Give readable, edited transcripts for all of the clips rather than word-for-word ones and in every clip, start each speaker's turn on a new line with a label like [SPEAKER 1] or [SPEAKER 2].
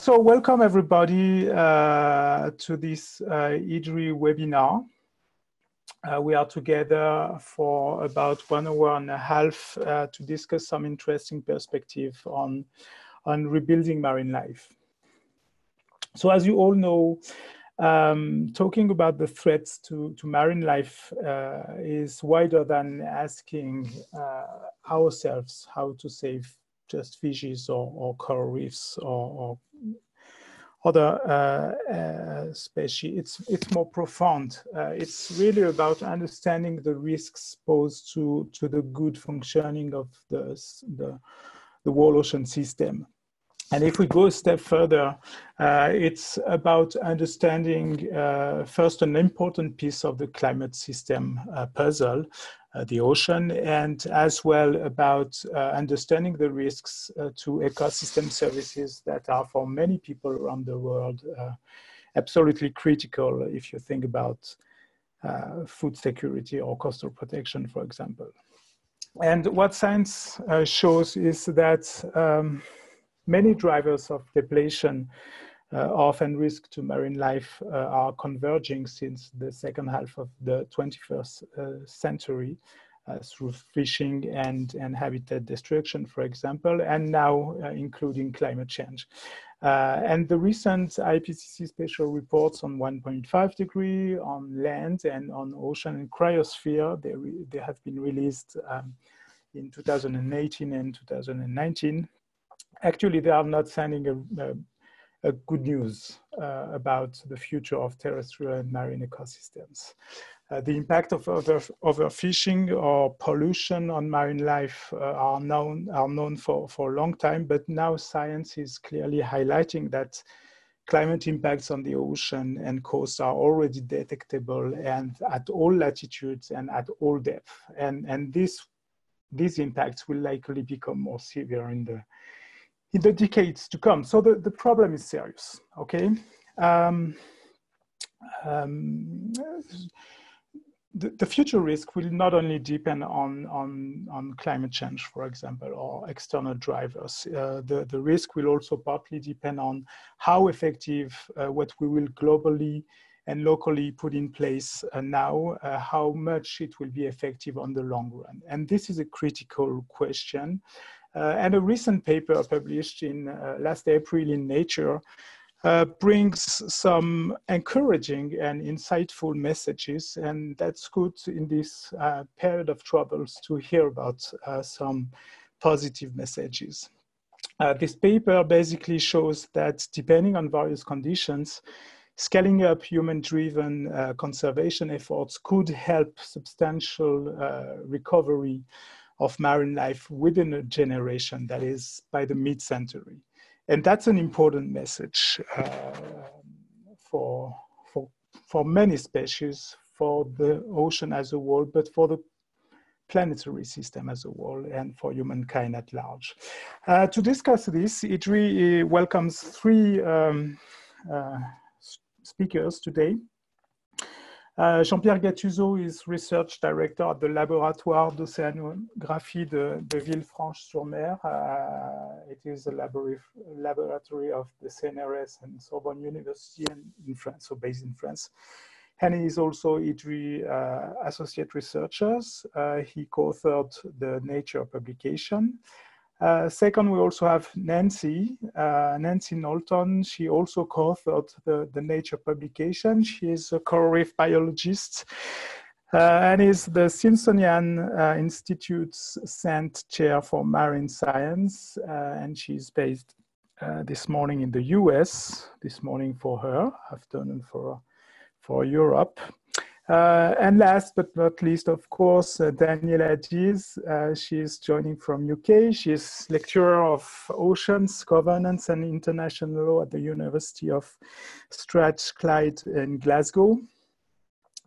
[SPEAKER 1] So welcome everybody to this IDRI webinar. We are together for about 1 hour and a half to discuss some interesting perspective on rebuilding marine life. So as you all know, talking about the threats to marine life is wider than asking ourselves how to save just fishes or coral reefs or other species. It's more profound. It's really about understanding the risks posed to the good functioning of the whole ocean system. And if we go a step further, it's about understanding first an important piece of the climate system puzzle, the ocean, and as well about understanding the risks to ecosystem services that are for many people around the world absolutely critical if you think about food security or coastal protection, for example. And what science shows is that many drivers of depletion often risk to marine life are converging since the second half of the 21st century through fishing and habitat destruction, for example, and now including climate change. And the recent IPCC special reports on 1.5 degree on land and on ocean and cryosphere, they have been released in 2018 and 2019. Actually, they are not sending a good news about the future of terrestrial and marine ecosystems. The impact of overfishing or pollution on marine life are known for a long time, but now science is clearly highlighting that climate impacts on the ocean and coast are already detectable and at all latitudes and at all depth. And these impacts will likely become more severe in the decades to come. So the problem is serious, okay? The future risk will not only depend on climate change, for example, or external drivers. The risk will also partly depend on how effective what we will globally and locally put in place now, how much it will be effective on the long run. And this is a critical question. And a recent paper published in last April in Nature brings some encouraging and insightful messages, and that's good in this period of troubles to hear about some positive messages. This paper basically shows that depending on various conditions, scaling up human-driven conservation efforts could help substantial recovery of marine life within a generation, that is by the mid-century. And that's an important message for many species, for the ocean as a whole, but for the planetary system as a whole and for humankind at large. To discuss this, IDRI welcomes three speakers today. Jean-Pierre Gattuso is Research Director at the Laboratoire d'Océanographie de Villefranche-sur-Mer. It is a laboratory of the CNRS and Sorbonne University in France, so based in France. And he is also IDRI Associate Researchers. He co-authored the Nature publication. Second, we also have Nancy Knowlton. She also co-authored the Nature publication. She is a coral reef biologist and is the Smithsonian Institute's Sand Chair for Marine Science. And she's based this morning in the US, this morning for her, afternoon for Europe. And last but not least, of course, Daniela Diz. She is joining from UK. She is lecturer of oceans, governance and international law at the University of Strathclyde in Glasgow.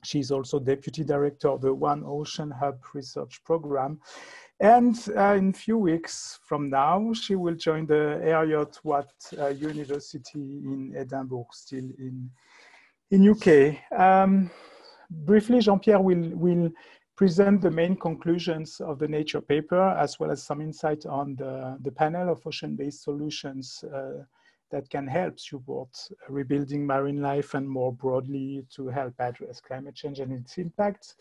[SPEAKER 1] She's also deputy director of the One Ocean Hub research program. And in a few weeks from now, she will join the Heriot-Watt University in Edinburgh, still in UK. Briefly, Jean-Pierre will present the main conclusions of the Nature paper, as well as some insight on the panel of ocean-based solutions that can help support rebuilding marine life and more broadly to help address climate change and its impacts.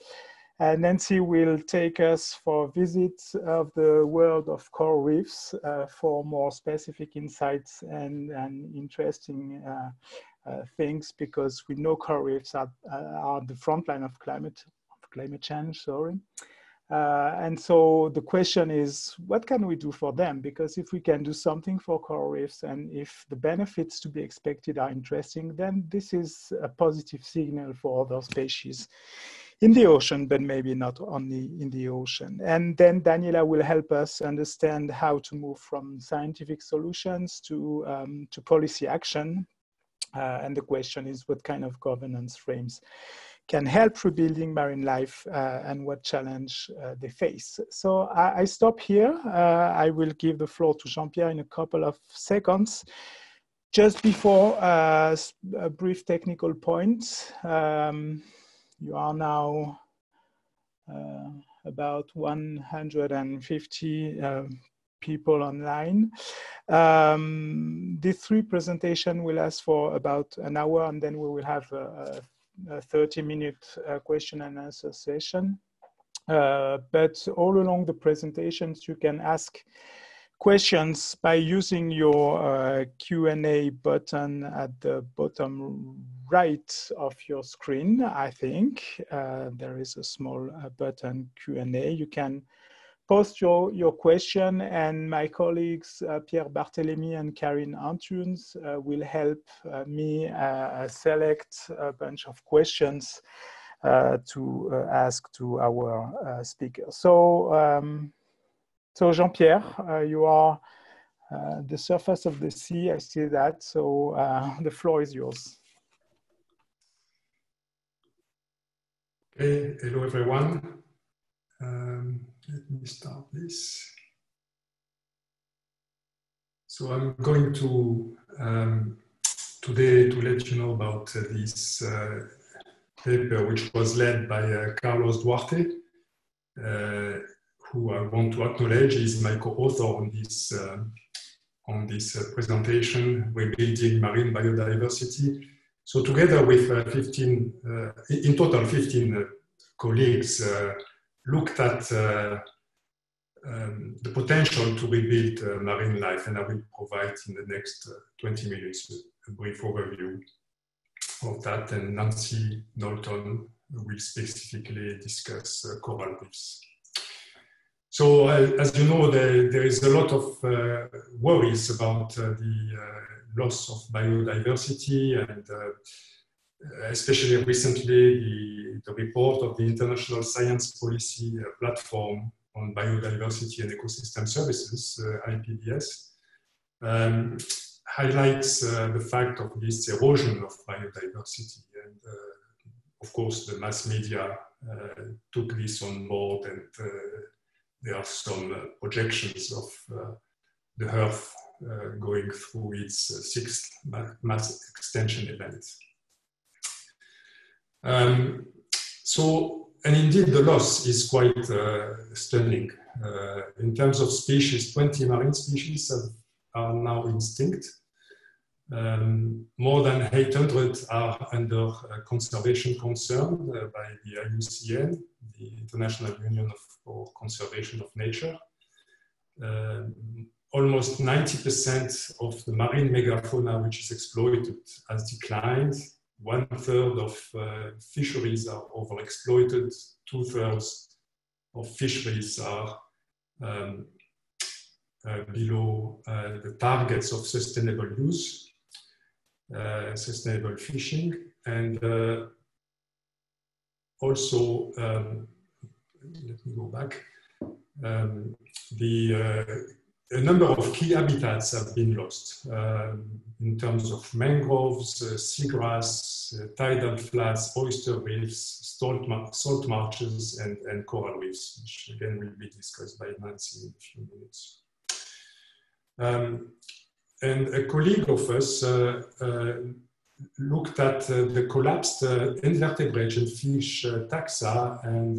[SPEAKER 1] And Nancy will take us for a visit of the world of coral reefs for more specific insights and interesting things, because we know coral reefs are the front line of climate change, and so the question is, what can we do for them? Because if we can do something for coral reefs, and if the benefits to be expected are interesting, then this is a positive signal for other species in the ocean, but maybe not only in the ocean. And then Daniela will help us understand how to move from scientific solutions to policy action. And the question is, what kind of governance frames can help rebuilding marine life and what challenge they face. So I stop here. I will give the floor to Jean-Pierre in a couple of seconds. Just before a brief technical point, you are now about 150 people online. These three presentations will last for about an hour, and then we will have a 30-minute question and answer session. But all along the presentations, you can ask questions by using your Q&A button at the bottom right of your screen, I think. There is a small button, Q&A. You can post your question, and my colleagues, Pierre Barthélémy and Karine Antunes, will help me select a bunch of questions to ask to our speakers. So Jean-Pierre, you are the surface of the sea, I see that, so the floor is yours.
[SPEAKER 2] Okay, hello everyone. Let me start this. So I'm going to today to let you know about this paper, which was led by Carlos Duarte, who I want to acknowledge is my co-author on this presentation, Rebuilding Marine Biodiversity. So together with 15 colleagues, looked at the potential to rebuild marine life, and I will provide in the next 20 minutes a brief overview of that, and Nancy Knowlton will specifically discuss coral reefs. So as you know, there is a lot of worries about the loss of biodiversity, and especially recently the report of the International Science Policy Platform on Biodiversity and Ecosystem Services, IPBS, highlights the fact of this erosion of biodiversity. And of course, the mass media took this on board, and there are some projections of the Earth going through its sixth mass extinction event. And indeed, the loss is quite stunning. In terms of species, 20 marine species are now extinct. More than 800 are under conservation concern by the IUCN, the International Union for Conservation of Nature. Almost 90% of the marine megafauna which is exploited has declined. 1/3 of fisheries are overexploited. 2/3 of fisheries are below the targets of sustainable use, sustainable fishing, and also, let me go back, a number of key habitats have been lost in terms of mangroves, seagrass, tidal flats, oyster reefs, salt marshes, and coral reefs, which again will be discussed by Nancy in a few minutes. And a colleague of us looked at the collapsed invertebrate and fish taxa, and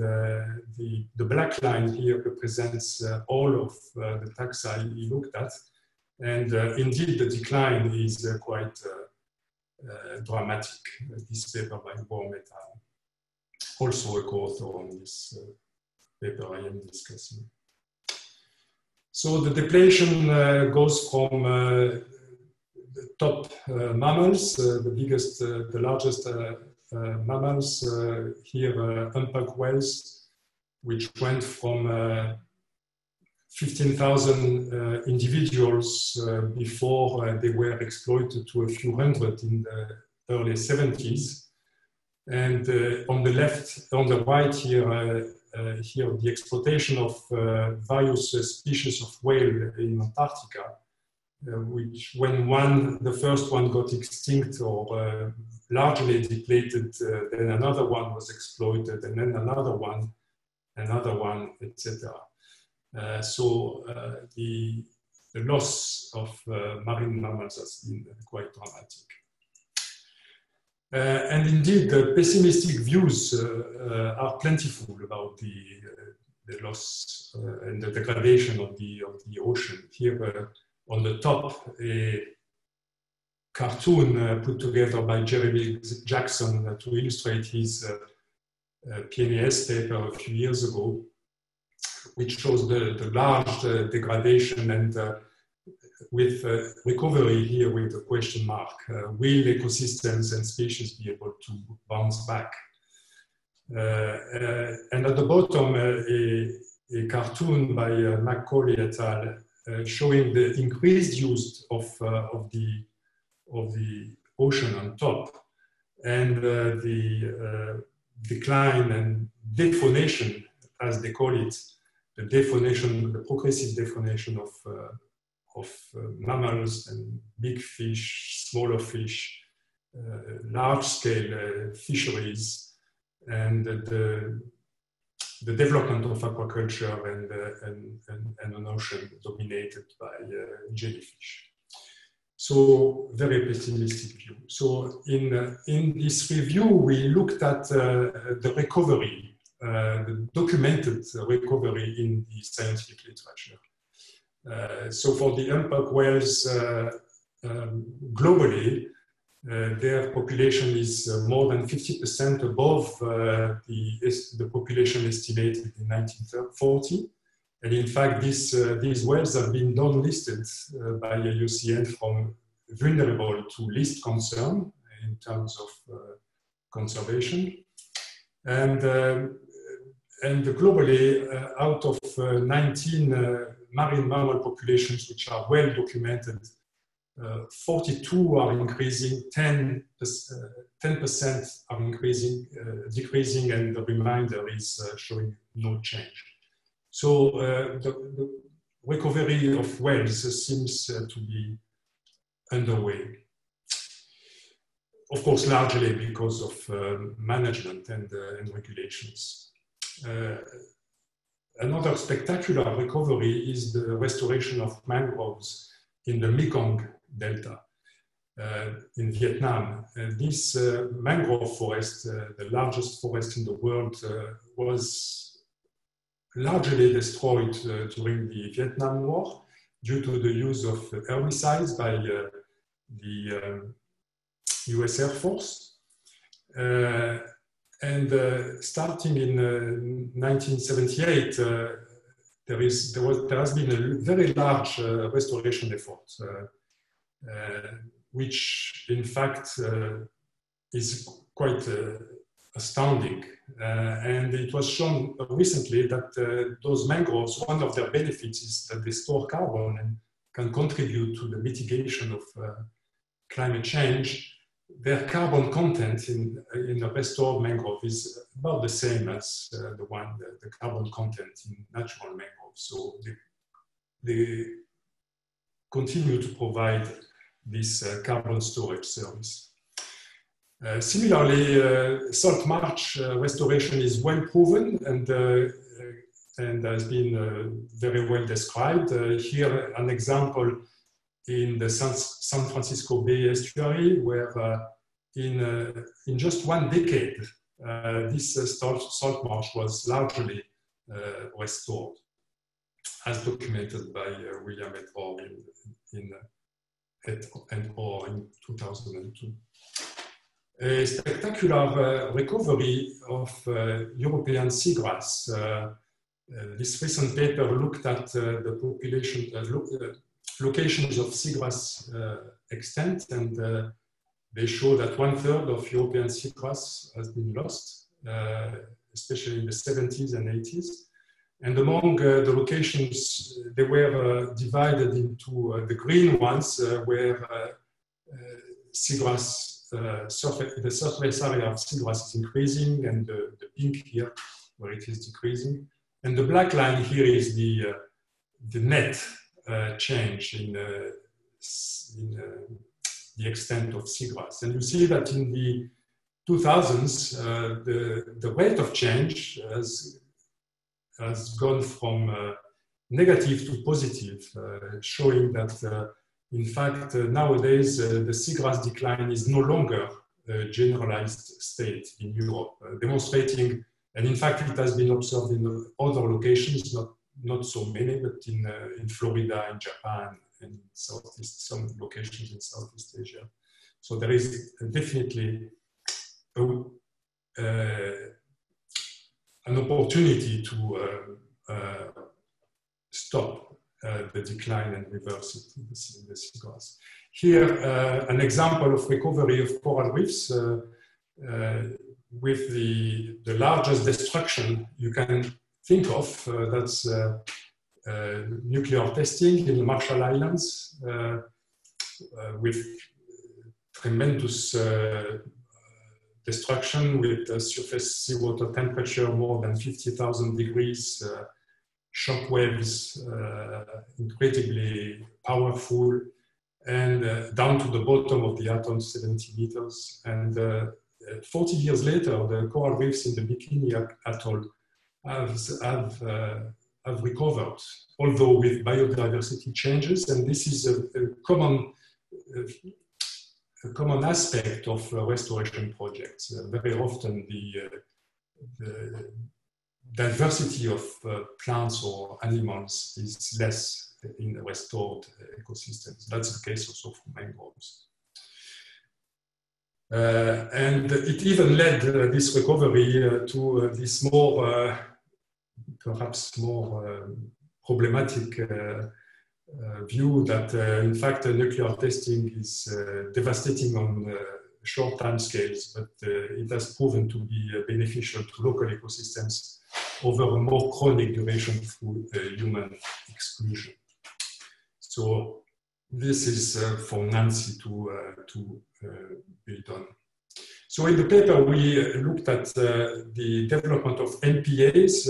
[SPEAKER 2] the black line here represents all of the taxa he looked at. And indeed, the decline is quite dramatic. This paper by Bohm et al. Also a co-author on this paper I am discussing. So the depletion goes from the top mammals, the biggest, the largest mammals, here humpback whales, which went from 15,000 individuals before they were exploited to a few hundred in the early 70s. And on the left, on the right here, here the exploitation of various species of whale in Antarctica, which when the first one got extinct or largely depleted, then another one was exploited, and then another one, etc. So the loss of marine mammals has been quite dramatic. And indeed, the pessimistic views are plentiful about the loss and the degradation of the ocean. Here on the top, a cartoon put together by Jeremy Jackson to illustrate his PNAS paper a few years ago, which shows the large degradation and with recovery here with the question mark. Will ecosystems and species be able to bounce back? And at the bottom, a cartoon by Macaulay et al. Showing the increased use of the ocean on top and the decline and dephonation, as they call it, the dephonation, the progressive dephonation of mammals and big fish, smaller fish, large-scale fisheries, and the development of aquaculture and an ocean dominated by jellyfish. So very pessimistic view. So in this review, we looked at the recovery, the documented recovery in the scientific literature. So for the humpback whales globally, their population is more than 50% above the population estimated in 1940. And in fact, these whales have been downlisted by IUCN from vulnerable to least concern in terms of conservation. And globally, out of 19 marine mammal populations which are well documented, 42 are increasing, 10% are increasing, decreasing, and the remainder is showing no change. So the recovery of whales seems to be underway. Of course, largely because of management and regulations. Another spectacular recovery is the restoration of mangroves in the Mekong Delta in Vietnam. This mangrove forest, the largest forest in the world, was largely destroyed during the Vietnam War due to the use of herbicides by the US Air Force. And starting in 1978, there has been a very large restoration effort, which in fact is quite astounding. And it was shown recently that those mangroves, one of their benefits is that they store carbon and can contribute to the mitigation of climate change. Their carbon content in a restored mangrove is about the same as the carbon content in natural mangroves. So they continue to provide this carbon storage service. Similarly, salt marsh restoration is well proven and has been very well described. Here, an example in the San Francisco Bay estuary, where in just one decade, this salt marsh was largely restored. as documented by William et al. In 2002. A spectacular recovery of European seagrass. This recent paper looked at the population, locations of seagrass extent, and they show that 1/3 of European seagrass has been lost, especially in the 70s and 80s. And among the locations, they were divided into the green ones, where seagrass, the surface area of seagrass is increasing, and the pink here, where it is decreasing. And the black line here is the net change in the extent of seagrass. And you see that in the 2000s, the rate of change has gone from negative to positive, showing that, in fact, nowadays, the seagrass decline is no longer a generalized state in Europe, demonstrating, and in fact, it has been observed in other locations, not so many, but in Florida, in Japan, and Southeast, some locations in Southeast Asia. So there is definitely an opportunity to stop the decline and reverse it in the seagrass. Here, an example of recovery of coral reefs with the largest destruction you can think of. That's nuclear testing in the Marshall Islands with tremendous destruction, with surface seawater temperature more than 50,000 degrees, shock waves incredibly powerful, and down to the bottom of the atoll, 70 meters. And 40 years later, the coral reefs in the Bikini Atoll have recovered, although with biodiversity changes. And this is a common aspect of restoration projects. Very often the diversity of plants or animals is less in restored ecosystems. That's the case also for mangroves. And it even led this recovery to this more, perhaps more problematic view that, in fact, nuclear testing is devastating on short time scales, but it has proven to be beneficial to local ecosystems over a more chronic duration through human exclusion. So this is for Nancy to build on. So in the paper, we looked at the development of MPAs.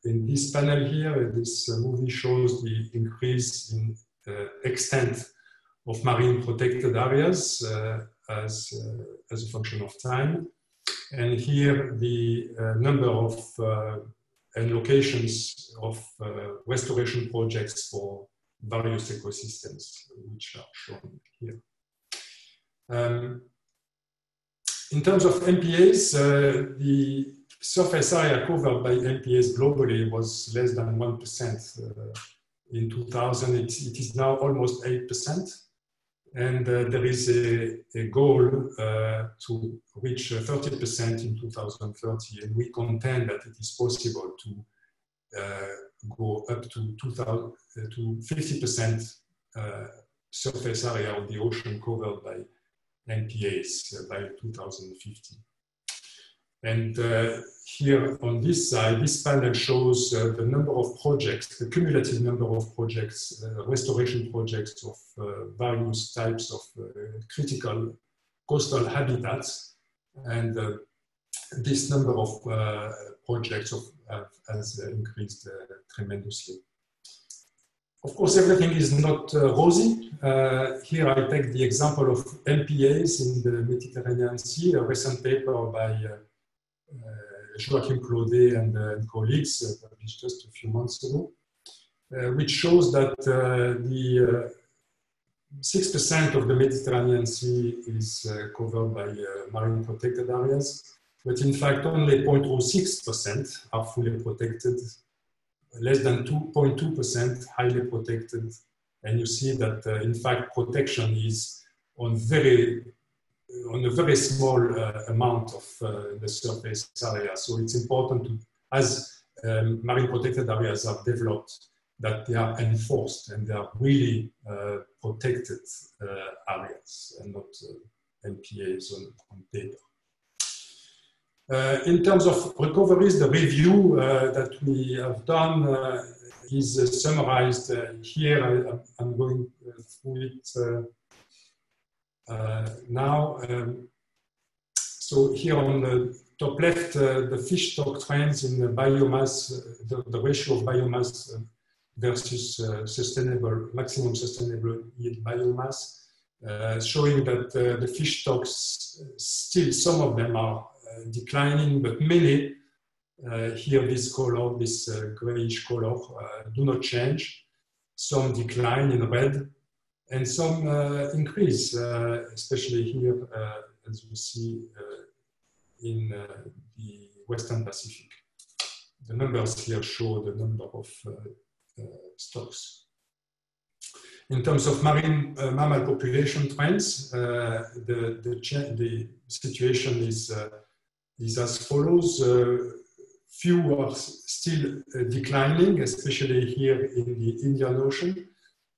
[SPEAKER 2] In this panel here, this movie shows the increase in extent of marine protected areas as a function of time. And here the number of and locations of restoration projects for various ecosystems, which are shown here. In terms of MPAs, the surface area covered by MPAs globally was less than 1%. In 2000, it is now almost 8%. And there is a goal to reach 30% in 2030. And we contend that it is possible to go up to 50% surface area of the ocean covered by MPAs by 2050. And here on this side, this panel shows the number of projects, the cumulative number of projects, restoration projects of various types of critical coastal habitats. And this number of projects has increased tremendously. Of course, everything is not rosy. Here I take the example of MPAs in the Mediterranean Sea, a recent paper by Joachim Claudet and colleagues published just a few months ago, which shows that the 6% of the Mediterranean Sea is covered by marine protected areas, but in fact only 0.06% are fully protected less than 2.2% highly protected. And you see that, in fact, protection is on a very small amount of the surface area. So it's important to, as marine protected areas are developed, that they are enforced and they are really protected areas and not MPAs on paper. In terms of recoveries, the review that we have done is summarized here. I'm going through it now. So here on the top left, the fish stock trends in the biomass, the ratio of biomass versus maximum sustainable yield biomass, showing that the fish stocks, still some of them are declining, but many, here this color, this grayish color, do not change. Some decline in red, and some increase, especially here, as you see in the Western Pacific. The numbers here show the number of stocks. In terms of marine mammal population trends, the situation is as follows. Few are still declining, especially here in the Indian Ocean,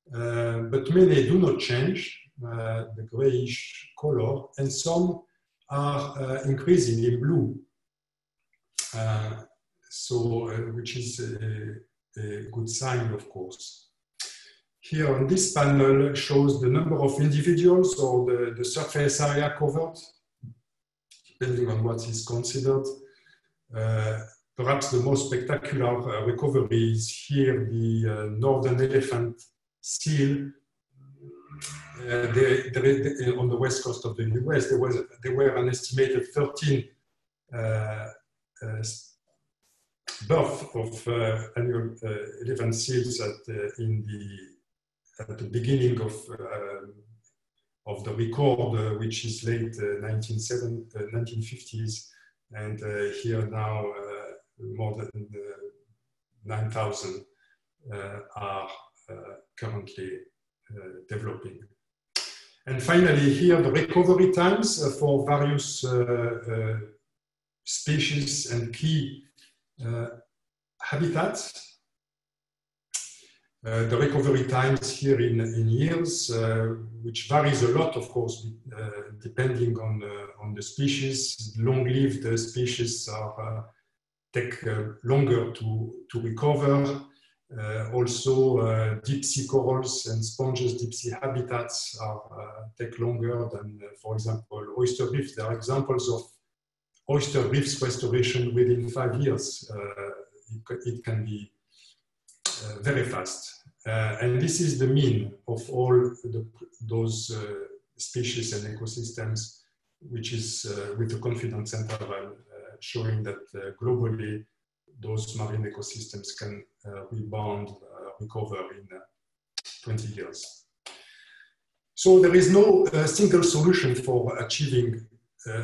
[SPEAKER 2] but many do not change, the grayish color, and some are increasing in blue, which is a good sign, of course. Here on this panel shows the number of individuals or the surface area covered, depending on what is considered. Perhaps the most spectacular recovery is here, the northern elephant seal. On the west coast of the US, there were an estimated 13 births of annual elephant seals at the beginning of the record, which is late 1950s, and here now more than 9,000 are currently developing. And finally, here the recovery times for various species and key habitats. The recovery times here in years, which varies a lot, of course, depending on the species. Long-lived species take longer to recover. Also, deep sea corals and sponges, deep sea habitats take longer than, for example, oyster reefs. There are examples of oyster reefs restoration within 5 years. It can be very fast. And this is the mean of all those species and ecosystems, which is with the confidence interval showing that globally those marine ecosystems can rebound, recover in 20 years. So there is no single solution for achieving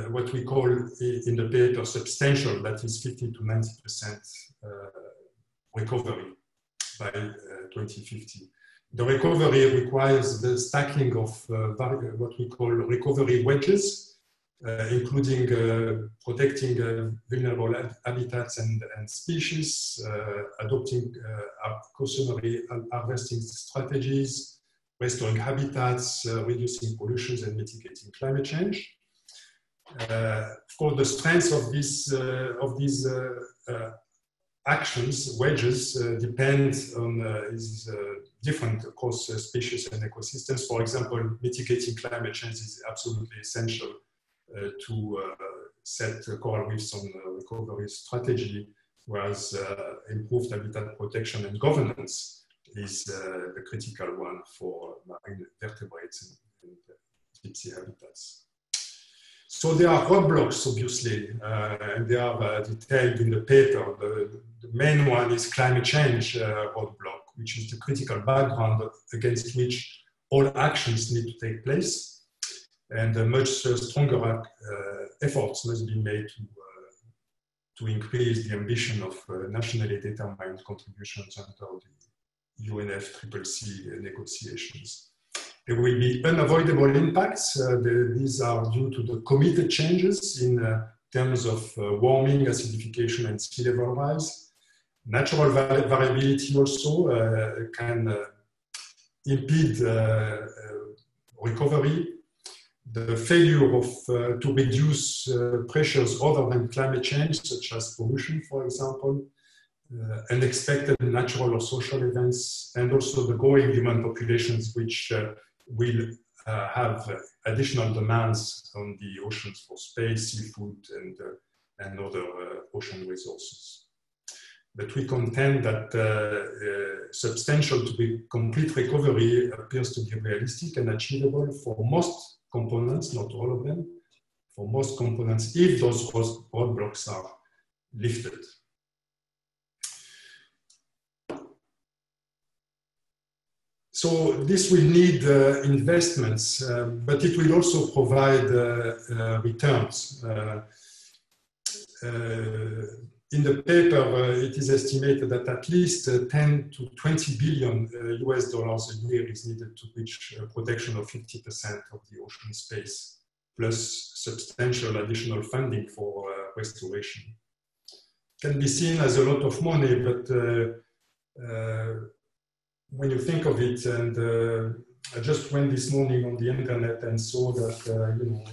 [SPEAKER 2] what we call in the paper substantial, that is 50 to 90% recovery by 2050. The recovery requires the stacking of what we call recovery wedges, including protecting vulnerable habitats and species, adopting cautionary harvesting strategies, restoring habitats, reducing pollutions, and mitigating climate change. Of course, the strength of these actions, wedges, depend on is different across species and ecosystems. For example, mitigating climate change is absolutely essential to set coral reefs on a recovery strategy, whereas improved habitat protection and governance is the critical one for marine vertebrates and deep sea habitats. So there are roadblocks, obviously, and they are detailed in the paper. The main one is climate change roadblock, which is the critical background against which all actions need to take place. And much stronger efforts must be made to increase the ambition of nationally determined contributions under the UNFCCC negotiations. There will be unavoidable impacts. These are due to the committed changes in terms of warming, acidification, and sea level rise. Natural variability also can impede recovery. The failure of to reduce pressures other than climate change, such as pollution, for example, unexpected natural or social events, and also the growing human populations, which will have additional demands on the oceans for space, seafood, and other ocean resources. But we contend that substantial to complete recovery appears to be realistic and achievable for most components, not all of them, for most components, if those roadblocks are lifted. So this will need investments, but it will also provide returns. In the paper, it is estimated that at least 10 to 20 billion US dollars a year is needed to reach protection of 50% of the ocean space, plus substantial additional funding for restoration. Can be seen as a lot of money, but when you think of it, and I just went this morning on the internet and saw that the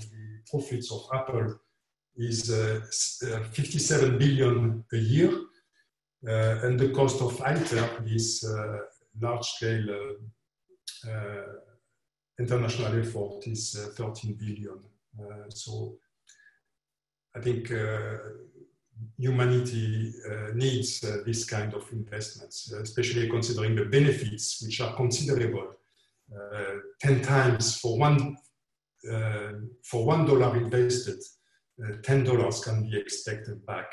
[SPEAKER 2] profits of Apple is 57 billion a year, and the cost of ITER, this large-scale international effort, is 13 billion. So I think humanity needs this kind of investments, especially considering the benefits, which are considerable. 10 times for $1 invested, $10 can be expected back.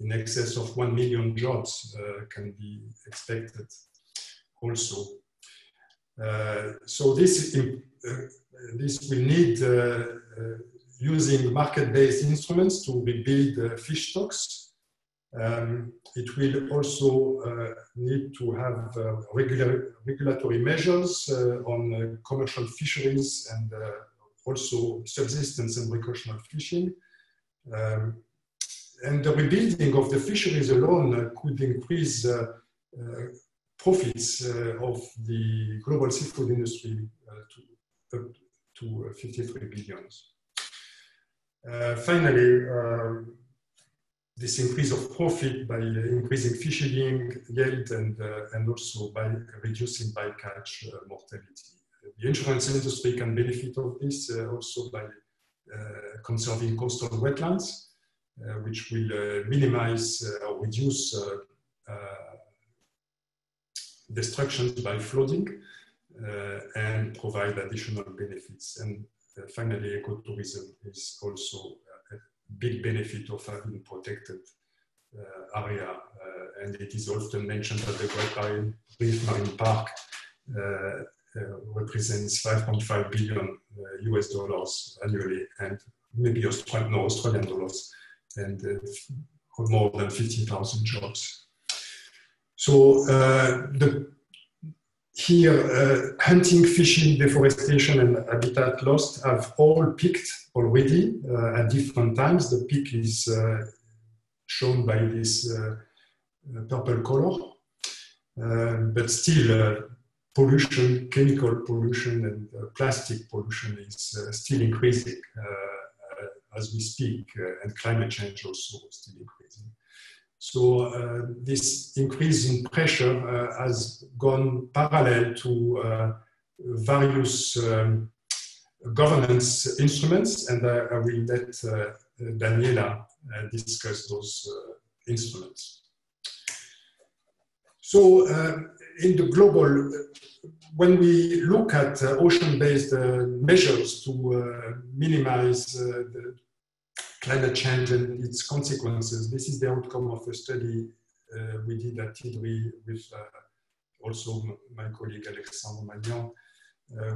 [SPEAKER 2] In excess of 1 million jobs can be expected also. So this will need using market-based instruments to rebuild fish stocks. It will also need to have regulatory measures on commercial fisheries and also subsistence and recreational fishing. And the rebuilding of the fisheries alone could increase profits of the global seafood industry up to 53 billion. Finally, this increase of profit by increasing fish yield and also by reducing bycatch mortality. The insurance industry can benefit of this also by conserving coastal wetlands, which will minimize or reduce destruction by flooding and provide additional benefits. And finally, ecotourism is also a big benefit of having protected area, and it is often mentioned that the Great Barrier Reef Marine Park represents 5.5 billion US dollars annually, and maybe Australian dollars, and more than 50,000 jobs. So here, hunting, fishing, deforestation, and habitat loss have all peaked already at different times. The peak is shown by this purple color, but still pollution, chemical pollution, and plastic pollution is still increasing as we speak, and climate change also still increasing. So this increase in pressure has gone parallel to various governance instruments, and I will let Daniela discuss those instruments. So in the global, when we look at ocean-based measures to minimize the climate change and its consequences, this is the outcome of a study we did at TIDRI with also my colleague Alexandre Magnan.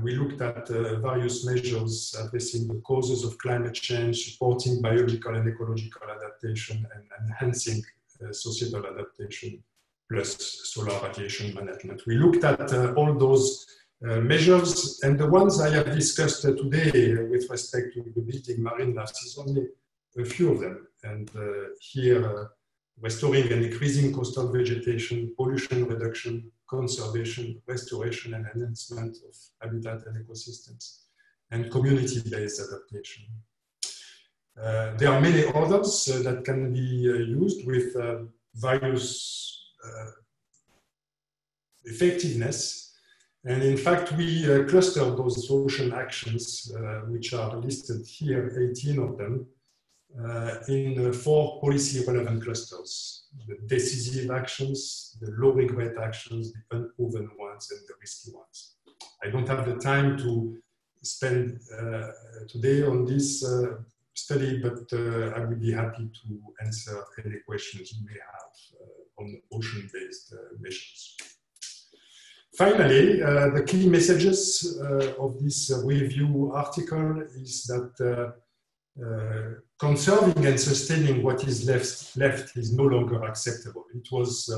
[SPEAKER 2] We looked at various measures addressing the causes of climate change, supporting biological and ecological adaptation, adaptation and enhancing societal adaptation plus solar radiation management. We looked at all those measures, and the ones I have discussed today with respect to rebuilding marine life is only a few of them. And here, restoring and increasing coastal vegetation, pollution reduction, conservation, restoration and enhancement of habitat and ecosystems, and community-based adaptation. There are many others that can be used with various effectiveness. And in fact, we clustered those ocean actions, which are listed here, 18 of them, in 4 policy-relevant clusters: the decisive actions, the low-regret actions, the unproven ones, and the risky ones. I don't have the time to spend today on this study, but I would be happy to answer any questions you may have on ocean-based measures. Finally, the key messages of this review article is that conserving and sustaining what is left is no longer acceptable. It was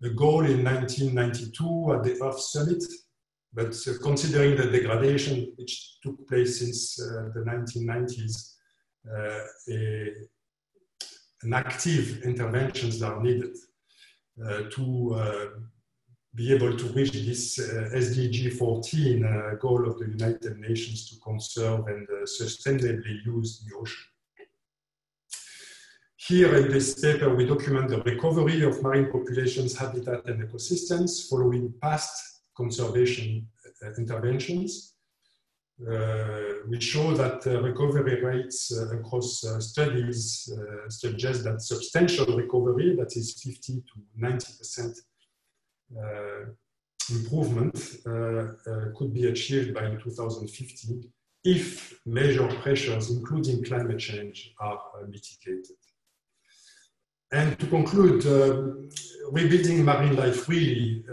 [SPEAKER 2] a goal in 1992 at the Earth Summit, but considering the degradation which took place since the 1990s, an active interventions are needed to be able to reach this SDG 14 goal of the United Nations to conserve and sustainably use the ocean. Here in this paper, we document the recovery of marine populations, habitat, and ecosystems following past conservation interventions. We show that recovery rates across studies suggest that substantial recovery, that is 50 to 90% improvement, could be achieved by 2050 if major pressures, including climate change, are mitigated. And to conclude, rebuilding marine life really,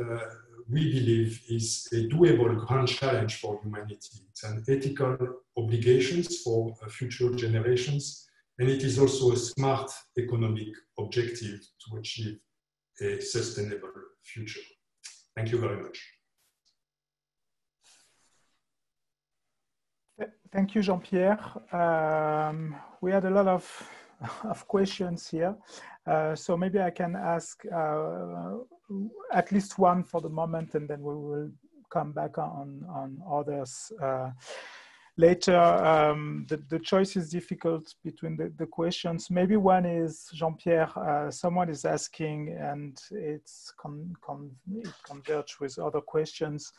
[SPEAKER 2] we believe, is a doable grand challenge for humanity. It's an ethical obligation for future generations, and it is also a smart economic objective to achieve a sustainable future. Thank you very much.
[SPEAKER 1] Thank you, Jean-Pierre. We had a lot of questions here. So maybe I can ask at least one for the moment, and then we will come back on others later. The choice is difficult between the questions. Maybe one is, Jean-Pierre, someone is asking, and it converges with other questions.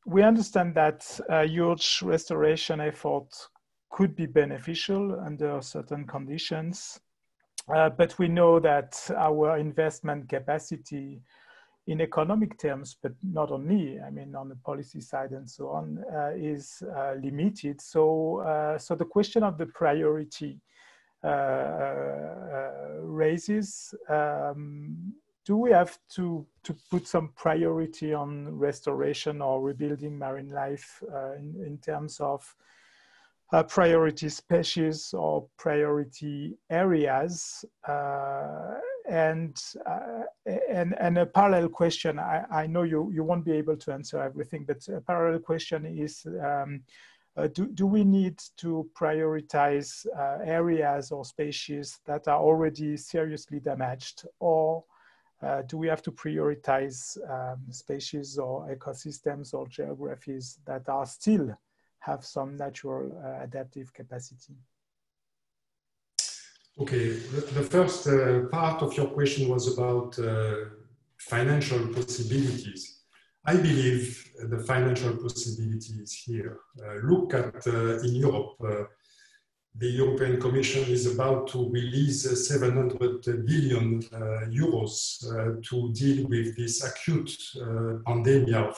[SPEAKER 1] We understand that a huge restoration effort could be beneficial under certain conditions, but we know that our investment capacity in economic terms, but not only, I mean, on the policy side and so on, is limited. So, so the question of the priority raises, do we have to put some priority on restoration or rebuilding marine life in terms of priority species or priority areas? And a parallel question, I know you won't be able to answer everything, but a parallel question is, do we need to prioritize areas or species that are already seriously damaged, or do we have to prioritize species or ecosystems or geographies that are still have some natural adaptive capacity?
[SPEAKER 2] Okay, the first part of your question was about financial possibilities. I believe the financial possibility is here. Look at in Europe, the European Commission is about to release 700 billion euros to deal with this acute pandemic of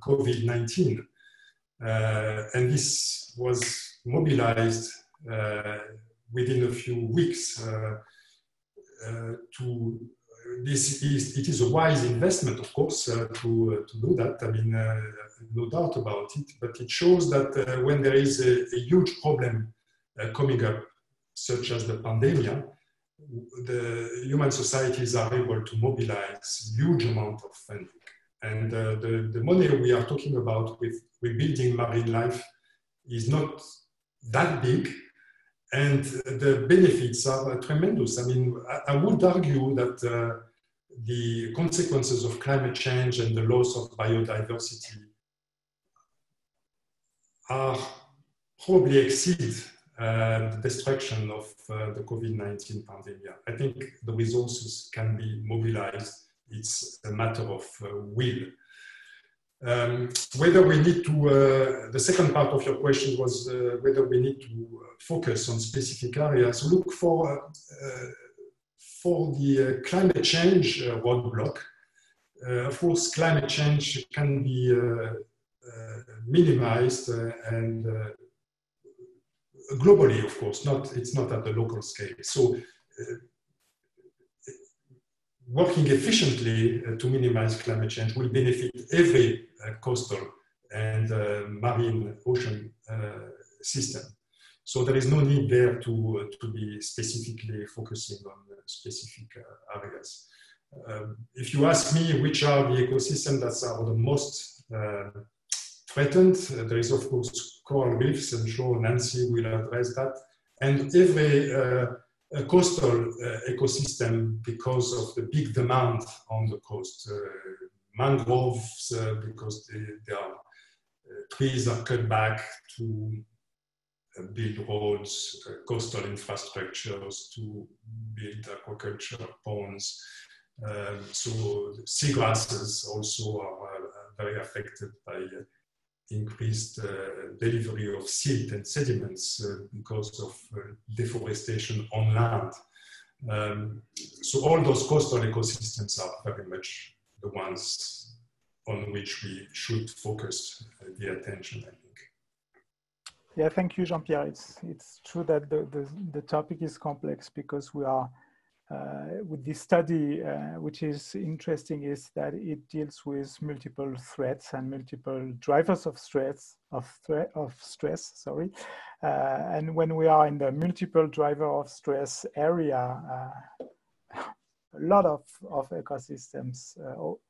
[SPEAKER 2] COVID-19. And this was mobilized within a few weeks. It is a wise investment, of course, to do that. I mean, no doubt about it. But it shows that when there is a huge problem coming up, such as the pandemic, the human societies are able to mobilize huge amount of funding. And the money we are talking about with rebuilding marine life is not that big, and the benefits are tremendous. I mean, I would argue that the consequences of climate change and the loss of biodiversity are probably exceed the destruction of the COVID-19 pandemic. I think the resources can be mobilized. It's a matter of will. Whether we need to, the second part of your question was whether we need to focus on specific areas. Look for the climate change roadblock. Of course, climate change can be minimized and globally, of course, it's not at the local scale. So working efficiently to minimize climate change will benefit every coastal and marine ocean system. So there is no need there to be specifically focusing on specific areas. If you ask me which are the ecosystems that are the most threatened, there is of course coral reefs. I'm sure Nancy will address that. And every coastal ecosystem, because of the big demand on the coast. Mangroves, because trees are cut back to build roads, coastal infrastructures, to build aquaculture ponds. So seagrasses also are very affected by increased delivery of silt and sediments because of deforestation on land. So all those coastal ecosystems are very much the ones on which we should focus the attention, I think.
[SPEAKER 1] Yeah, thank you, Jean-Pierre. It's true that the topic is complex because we are, with this study, which is interesting, is that it deals with multiple threats and multiple drivers of stress, sorry. And when we are in the multiple driver of stress area, a lot of ecosystems,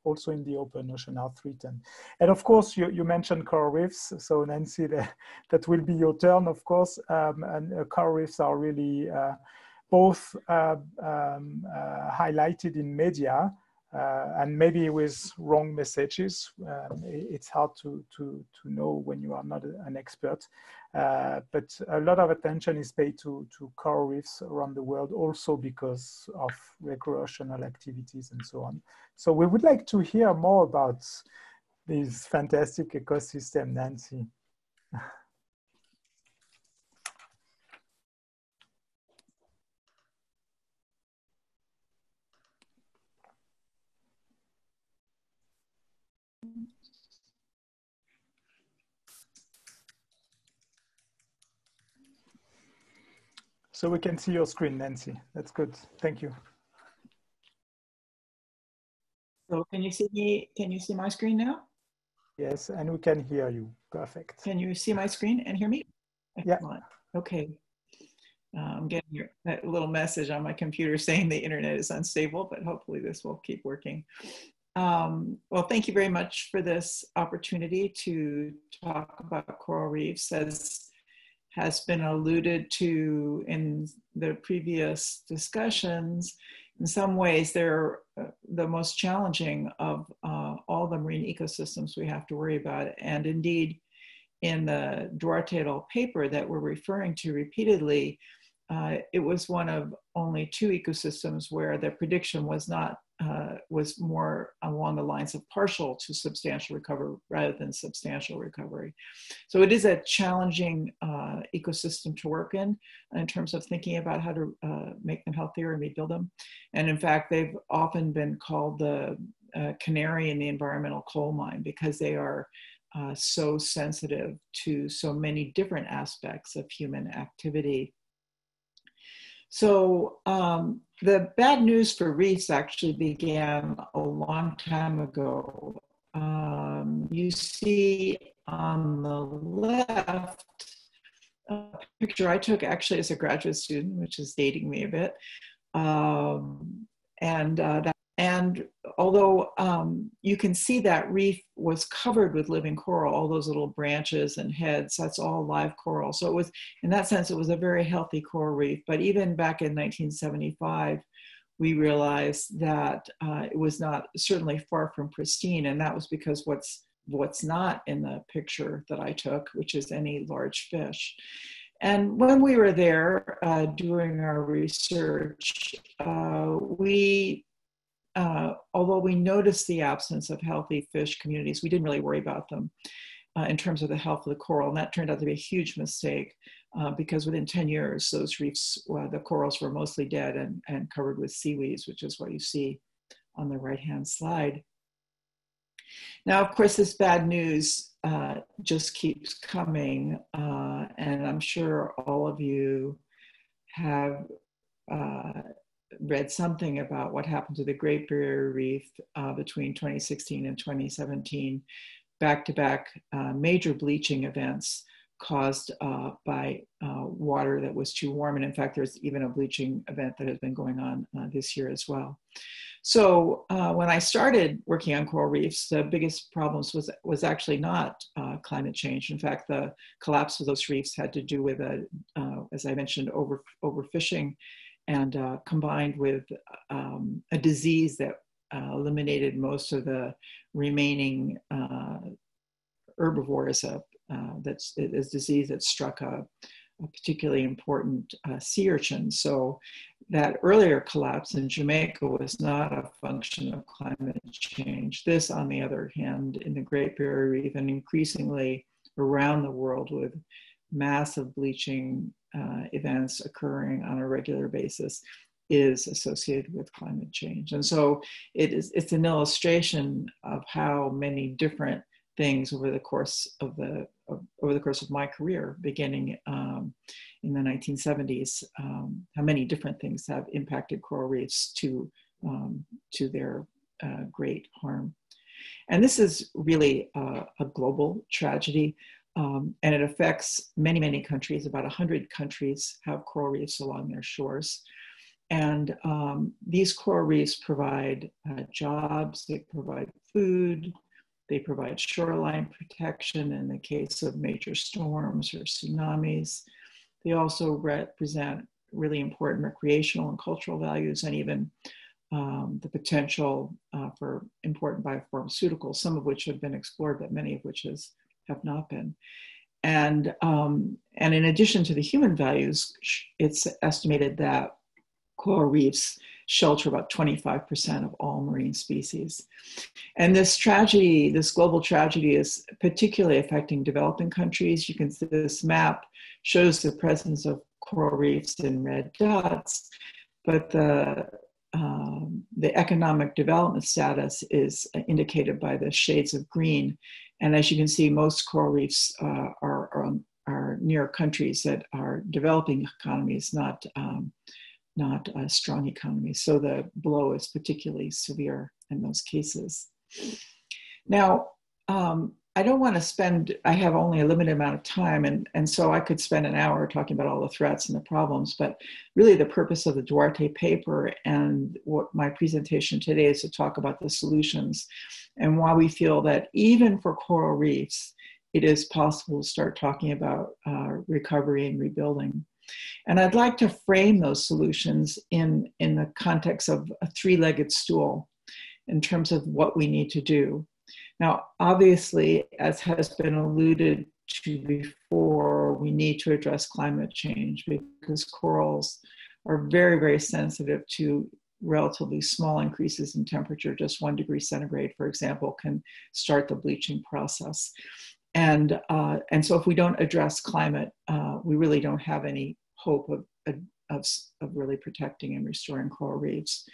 [SPEAKER 1] also in the open ocean, are threatened. And of course, you mentioned coral reefs. So Nancy, that will be your turn, of course. And coral reefs are really both highlighted in media and maybe with wrong messages. It's hard to know when you are not an expert. But a lot of attention is paid to coral reefs around the world, also because of recreational activities and so on. So we would like to hear more about this fantastic ecosystem, Nancy. So we can see your screen, Nancy. That's good. Thank you.
[SPEAKER 3] So can you see me? Can you see my screen now?
[SPEAKER 1] Yes, and we can hear you. Perfect.
[SPEAKER 3] Can you see my screen and hear me? Excellent.
[SPEAKER 1] Yeah.
[SPEAKER 3] Okay. I'm getting a little message on my computer saying the internet is unstable, but hopefully this will keep working. Well, thank you very much for this opportunity to talk about coral reefs. As has been alluded to in the previous discussions, in some ways they're the most challenging of all the marine ecosystems we have to worry about. And indeed, in the Duarte paper that we're referring to repeatedly, it was one of only 2 ecosystems where the prediction was not was more along the lines of partial to substantial recovery rather than substantial recovery. So it is a challenging ecosystem to work in terms of thinking about how to make them healthier and rebuild them. And in fact, they've often been called the canary in the environmental coal mine because they are so sensitive to so many different aspects of human activity. So the bad news for reefs actually began a long time ago. You see on the left a picture I took actually as a graduate student, which is dating me a bit. And although you can see that reef was covered with living coral, all those little branches and heads, that's all live coral. So it was, in that sense, it was a very healthy coral reef. But even back in 1975, we realized that it was not, certainly far from pristine. And that was because what's not in the picture that I took, which is any large fish. And when we were there doing our research, although we noticed the absence of healthy fish communities, we didn't really worry about them in terms of the health of the coral. And that turned out to be a huge mistake because within 10 years, those reefs, the corals were mostly dead and covered with seaweeds, which is what you see on the right-hand slide. Now, of course, this bad news just keeps coming. And I'm sure all of you have read something about what happened to the Great Barrier Reef between 2016 and 2017, back-to-back major bleaching events caused by water that was too warm. And in fact, there's even a bleaching event that has been going on this year as well. So when I started working on coral reefs, the biggest problems was actually not climate change. In fact, the collapse of those reefs had to do with, as I mentioned, overfishing, and combined with a disease that eliminated most of the remaining herbivores. That's a disease that struck a particularly important sea urchin. So that earlier collapse in Jamaica was not a function of climate change. This, on the other hand, in the Great Barrier Reef and increasingly around the world with massive bleaching events occurring on a regular basis, is associated with climate change. And so it's an illustration of how many different things over the course of my career, beginning in the 1970s, how many different things have impacted coral reefs to their great harm. And this is really a global tragedy, and it affects many, many countries. About 100 countries have coral reefs along their shores. And these coral reefs provide jobs, they provide food, they provide shoreline protection in the case of major storms or tsunamis. They also represent really important recreational and cultural values, and even the potential for important biopharmaceuticals, some of which have been explored, but many of which have not been. And in addition to the human values, it's estimated that coral reefs shelter about 25% of all marine species. And this tragedy, this global tragedy, is particularly affecting developing countries. You can see this map shows the presence of coral reefs in red dots, but the economic development status is indicated by the shades of green. And as you can see, most coral reefs are near countries that are developing economies, not strong economies. So the blow is particularly severe in those cases. Now, I don't want to spend, I have only a limited amount of time, and so I could spend an hour talking about all the threats and the problems, but really the purpose of the Duarte paper and what my presentation today is to talk about the solutions and why we feel that even for coral reefs, it is possible to start talking about recovery and rebuilding. And I'd like to frame those solutions in the context of a three-legged stool in terms of what we need to do. Now, obviously, as has been alluded to before, we need to address climate change because corals are very, very sensitive to relatively small increases in temperature. Just 1 degree centigrade, for example, can start the bleaching process. And so if we don't address climate, we really don't have any hope of really protecting and restoring coral reefs.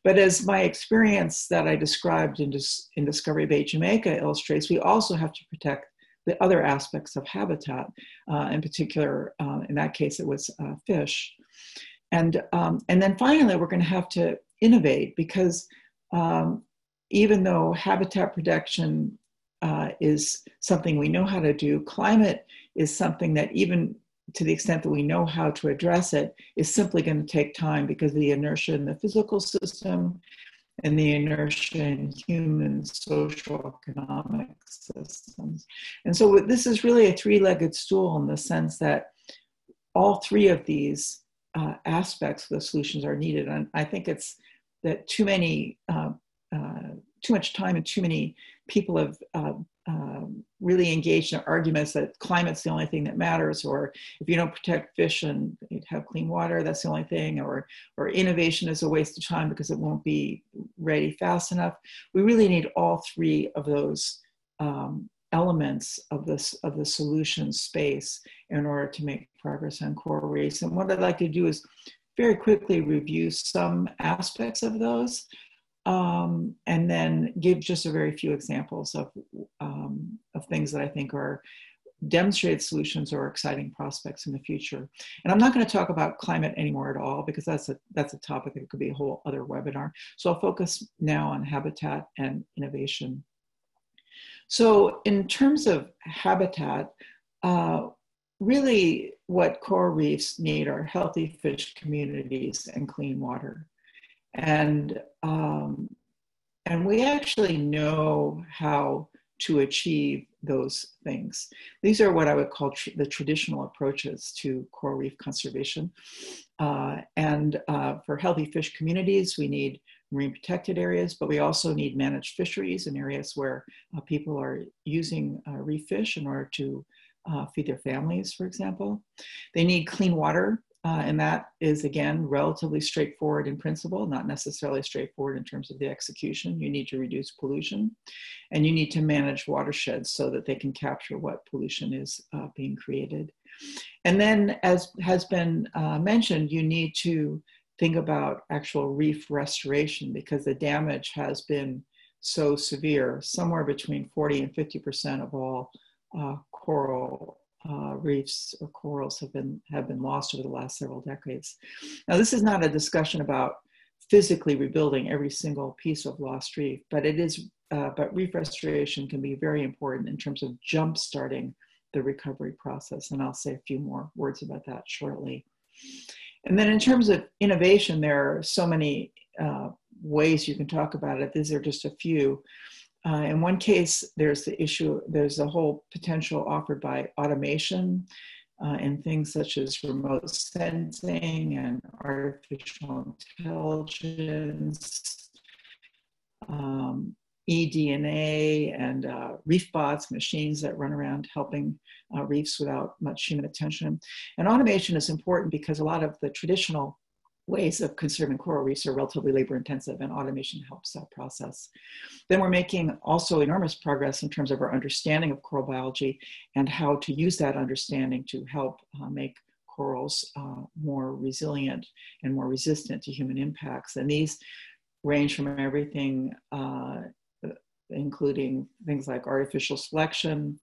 [SPEAKER 3] But as my experience that I described in Discovery Bay, Jamaica illustrates, we also have to protect the other aspects of habitat. In particular, in that case, it was fish. And then finally, we're going to have to innovate because even though habitat protection is something we know how to do, climate is something that even to the extent that we know how to address it, is simply going to take time because of the inertia in the physical system and the inertia in human social economic systems. And so this is really a three-legged stool in the sense that all three of these aspects of the solutions are needed. And I think it's that too much time and too many people have really engaged in arguments that climate's the only thing that matters, or if you don't protect fish and you'd have clean water, that's the only thing, or innovation is a waste of time because it won't be ready fast enough. We really need all three of those elements of the solution space in order to make progress on coral reefs. And what I'd like to do is very quickly review some aspects of those, and then give just a very few examples of things that I think are demonstrated solutions or exciting prospects in the future. And I'm not going to talk about climate anymore at all, because that's a topic that could be a whole other webinar. So I'll focus now on habitat and innovation. So in terms of habitat, really what coral reefs need are healthy fish communities and clean water. And we actually know how to achieve those things. These are what I would call the traditional approaches to coral reef conservation. For healthy fish communities, we need marine protected areas, but we also need managed fisheries in areas where people are using reef fish in order to feed their families, for example. They need clean water. And that is, again, relatively straightforward in principle, not necessarily straightforward in terms of the execution. You need to reduce pollution, and you need to manage watersheds so that they can capture what pollution is being created. And then, as has been mentioned, you need to think about actual reef restoration, because the damage has been so severe. Somewhere between 40 and 50% of all coral reefs or corals have been lost over the last several decades. Now, this is not a discussion about physically rebuilding every single piece of lost reef, but it is. But reef restoration can be very important in terms of jump-starting the recovery process, and I'll say a few more words about that shortly. And then, in terms of innovation, there are so many ways you can talk about it. These are just a few. In one case, there's the whole potential offered by automation in things such as remote sensing and artificial intelligence, eDNA, and reef bots, machines that run around helping reefs without much human attention. And automation is important because a lot of the traditional ways of conserving coral reefs are relatively labor intensive, and automation helps that process. Then we're making also enormous progress in terms of our understanding of coral biology and how to use that understanding to help make corals more resilient and more resistant to human impacts. And these range from everything, including things like artificial selection,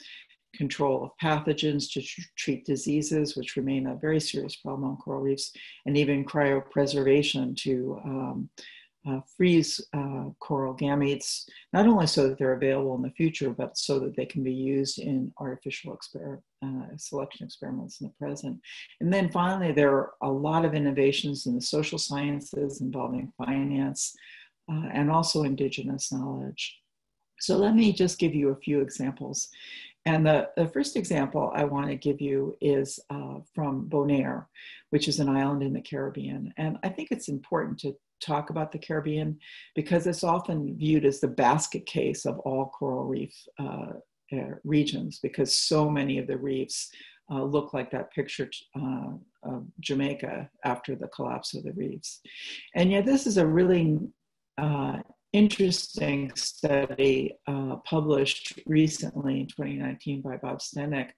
[SPEAKER 3] control of pathogens to treat diseases, which remain a very serious problem on coral reefs, and even cryopreservation to freeze coral gametes, not only so that they're available in the future, but so that they can be used in artificial selection experiments in the present. And then finally, there are a lot of innovations in the social sciences involving finance and also indigenous knowledge. So let me just give you a few examples. And the first example I want to give you is from Bonaire, which is an island in the Caribbean. And I think it's important to talk about the Caribbean because it's often viewed as the basket case of all coral reef regions, because so many of the reefs look like that picture of Jamaica after the collapse of the reefs. And yet this is a really interesting study published recently in 2019 by Bob Stenek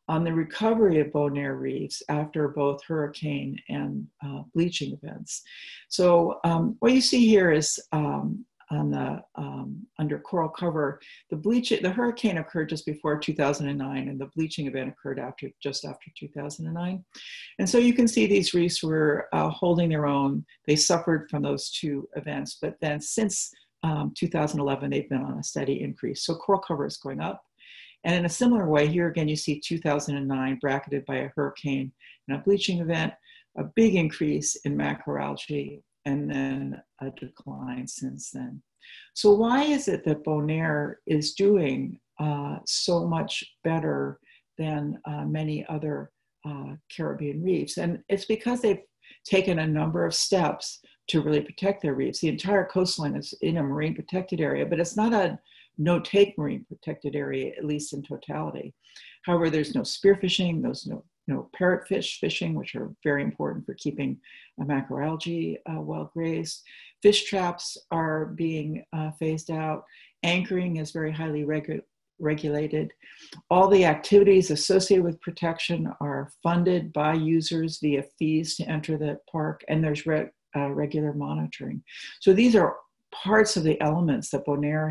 [SPEAKER 3] on the recovery of Bonaire reefs after both hurricane and bleaching events. So what you see here is on the under coral cover, the hurricane occurred just before 2009, and the bleaching event occurred just after 2009. And so you can see these reefs were holding their own. They suffered from those two events, but then since 2011, they've been on a steady increase. So coral cover is going up, And in a similar way, here again, you see 2009 bracketed by a hurricane and a bleaching event, a big increase in macroalgae, and then a decline since then. So why is it that Bonaire is doing so much better than many other Caribbean reefs? And it's because they've taken a number of steps to really protect their reefs. The entire coastline is in a marine protected area, but it's not a no-take marine protected area, at least in totality. However, there's no spearfishing, there's no parrotfish fishing, which are very important for keeping macroalgae well grazed. Fish traps are being phased out. Anchoring is very highly regulated. All the activities associated with protection are funded by users via fees to enter the park, and there's regular monitoring. So these are parts of the elements that Bonaire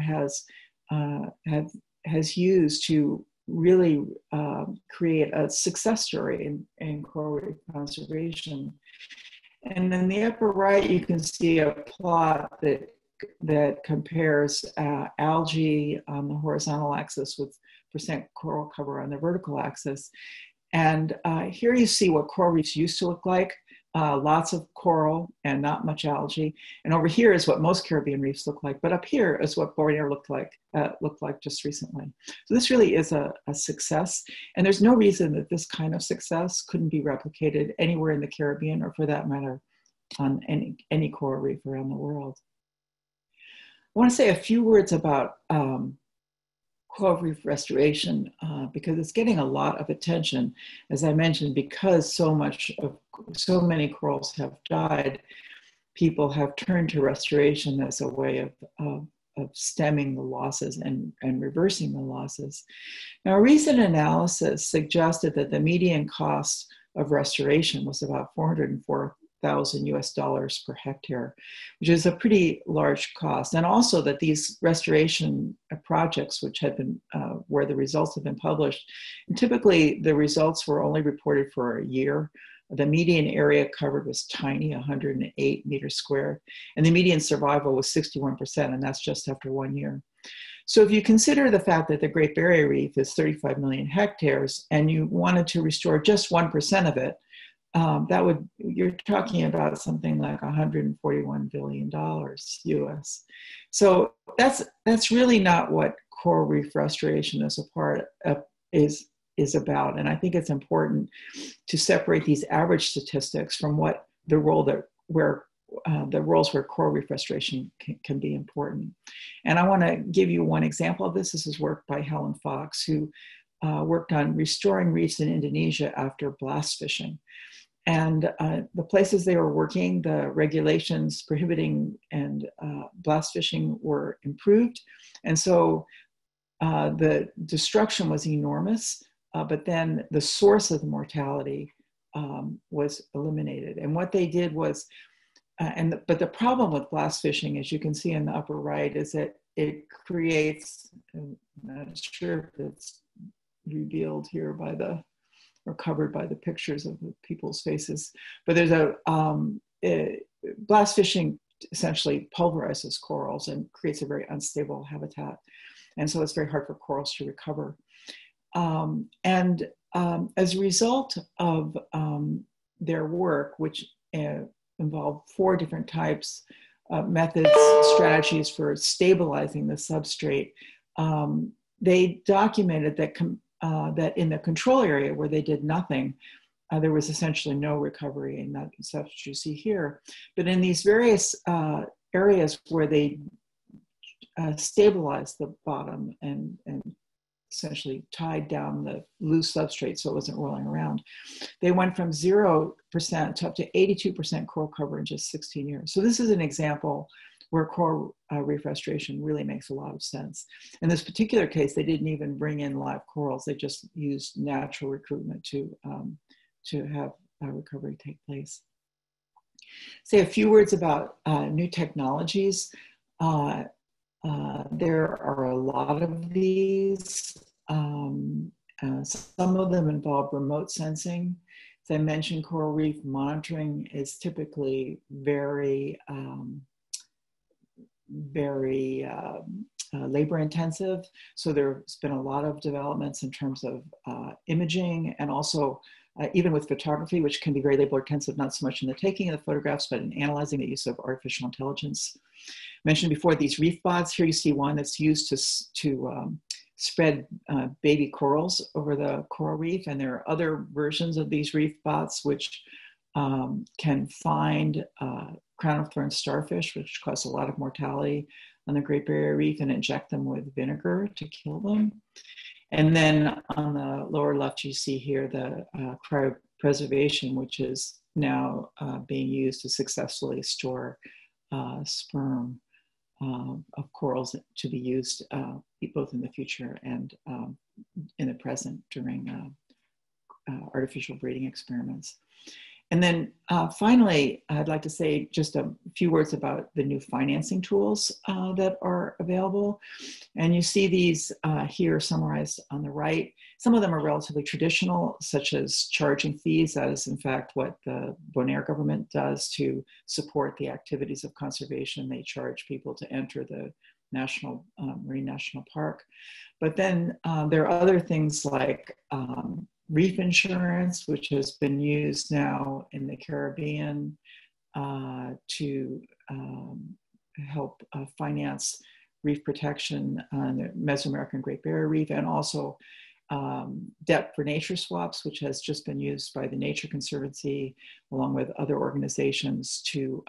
[SPEAKER 3] has used to really create a success story in coral reef conservation. And in the upper right, you can see a plot that compares algae on the horizontal axis with percent coral cover on the vertical axis. And here you see what coral reefs used to look like. Lots of coral and not much algae. And over here is what most Caribbean reefs look like. But up here is what Bonaire looked like just recently. So this really is a success. And there's no reason that this kind of success couldn't be replicated anywhere in the Caribbean, or for that matter, on any coral reef around the world. I want to say a few words about coral reef restoration because it's getting a lot of attention, as I mentioned, because so many corals have died. People have turned to restoration as a way of stemming the losses and reversing the losses. Now, a recent analysis suggested that the median cost of restoration was about $404,000 US per hectare, which is a pretty large cost. And also that these restoration projects, which had been, where the results have been published, and typically the results were only reported for a year. The median area covered was tiny, 108 meters squared, and the median survival was 61%, and that's just after 1 year. So if you consider the fact that the Great Barrier Reef is 35 million hectares, and you wanted to restore just 1% of it, you're talking about something like $141 billion US. So that's really not what coral reef restoration is about. And I think it's important to separate these average statistics from what the roles where coral reef restoration can be important. And I want to give you one example of this. This is work by Helen Fox, who worked on restoring reefs in Indonesia after blast fishing. And the places they were working, the regulations prohibiting and blast fishing were improved. And so the destruction was enormous, but then the source of the mortality was eliminated. And what they did was, but the problem with blast fishing, as you can see in the upper right, is that it creates, I'm not sure if it's revealed here or covered by the pictures of the people's faces, but there's blast fishing essentially pulverizes corals and creates a very unstable habitat. And so it's very hard for corals to recover. As a result of their work, which involved 4 different types of methods, strategies for stabilizing the substrate, they documented that that in the control area where they did nothing, there was essentially no recovery, and that's what you see here. But in these various areas where they stabilized the bottom and essentially tied down the loose substrate so it wasn't rolling around, they went from 0% to up to 82% coral cover in just 16 years. So this is an example where coral reef restoration really makes a lot of sense. In this particular case, they didn't even bring in live corals. They just used natural recruitment to have recovery take place. Say a few words about new technologies. There are a lot of these. Some of them involve remote sensing. As I mentioned, coral reef monitoring is typically very labor intensive. So there's been a lot of developments in terms of imaging, and also even with photography, which can be very labor intensive, not so much in the taking of the photographs, but in analyzing the use of artificial intelligence. I mentioned before these reef bots. Here you see one that's used to spread baby corals over the coral reef. And there are other versions of these reef bots which can find crown of thorns starfish, which cause a lot of mortality on the Great Barrier Reef, and inject them with vinegar to kill them. And then on the lower left, you see here the cryopreservation, which is now being used to successfully store sperm of corals to be used both in the future and in the present during artificial breeding experiments. And then finally, I'd like to say just a few words about the new financing tools that are available. And you see these here summarized on the right. Some of them are relatively traditional, such as charging fees. That is, in fact, what the Bonaire government does to support the activities of conservation. They charge people to enter the National Marine National Park. But then there are other things like reef insurance, which has been used now in the Caribbean to help finance reef protection on the Mesoamerican Great Barrier Reef, and also debt for nature swaps, which has just been used by the Nature Conservancy along with other organizations to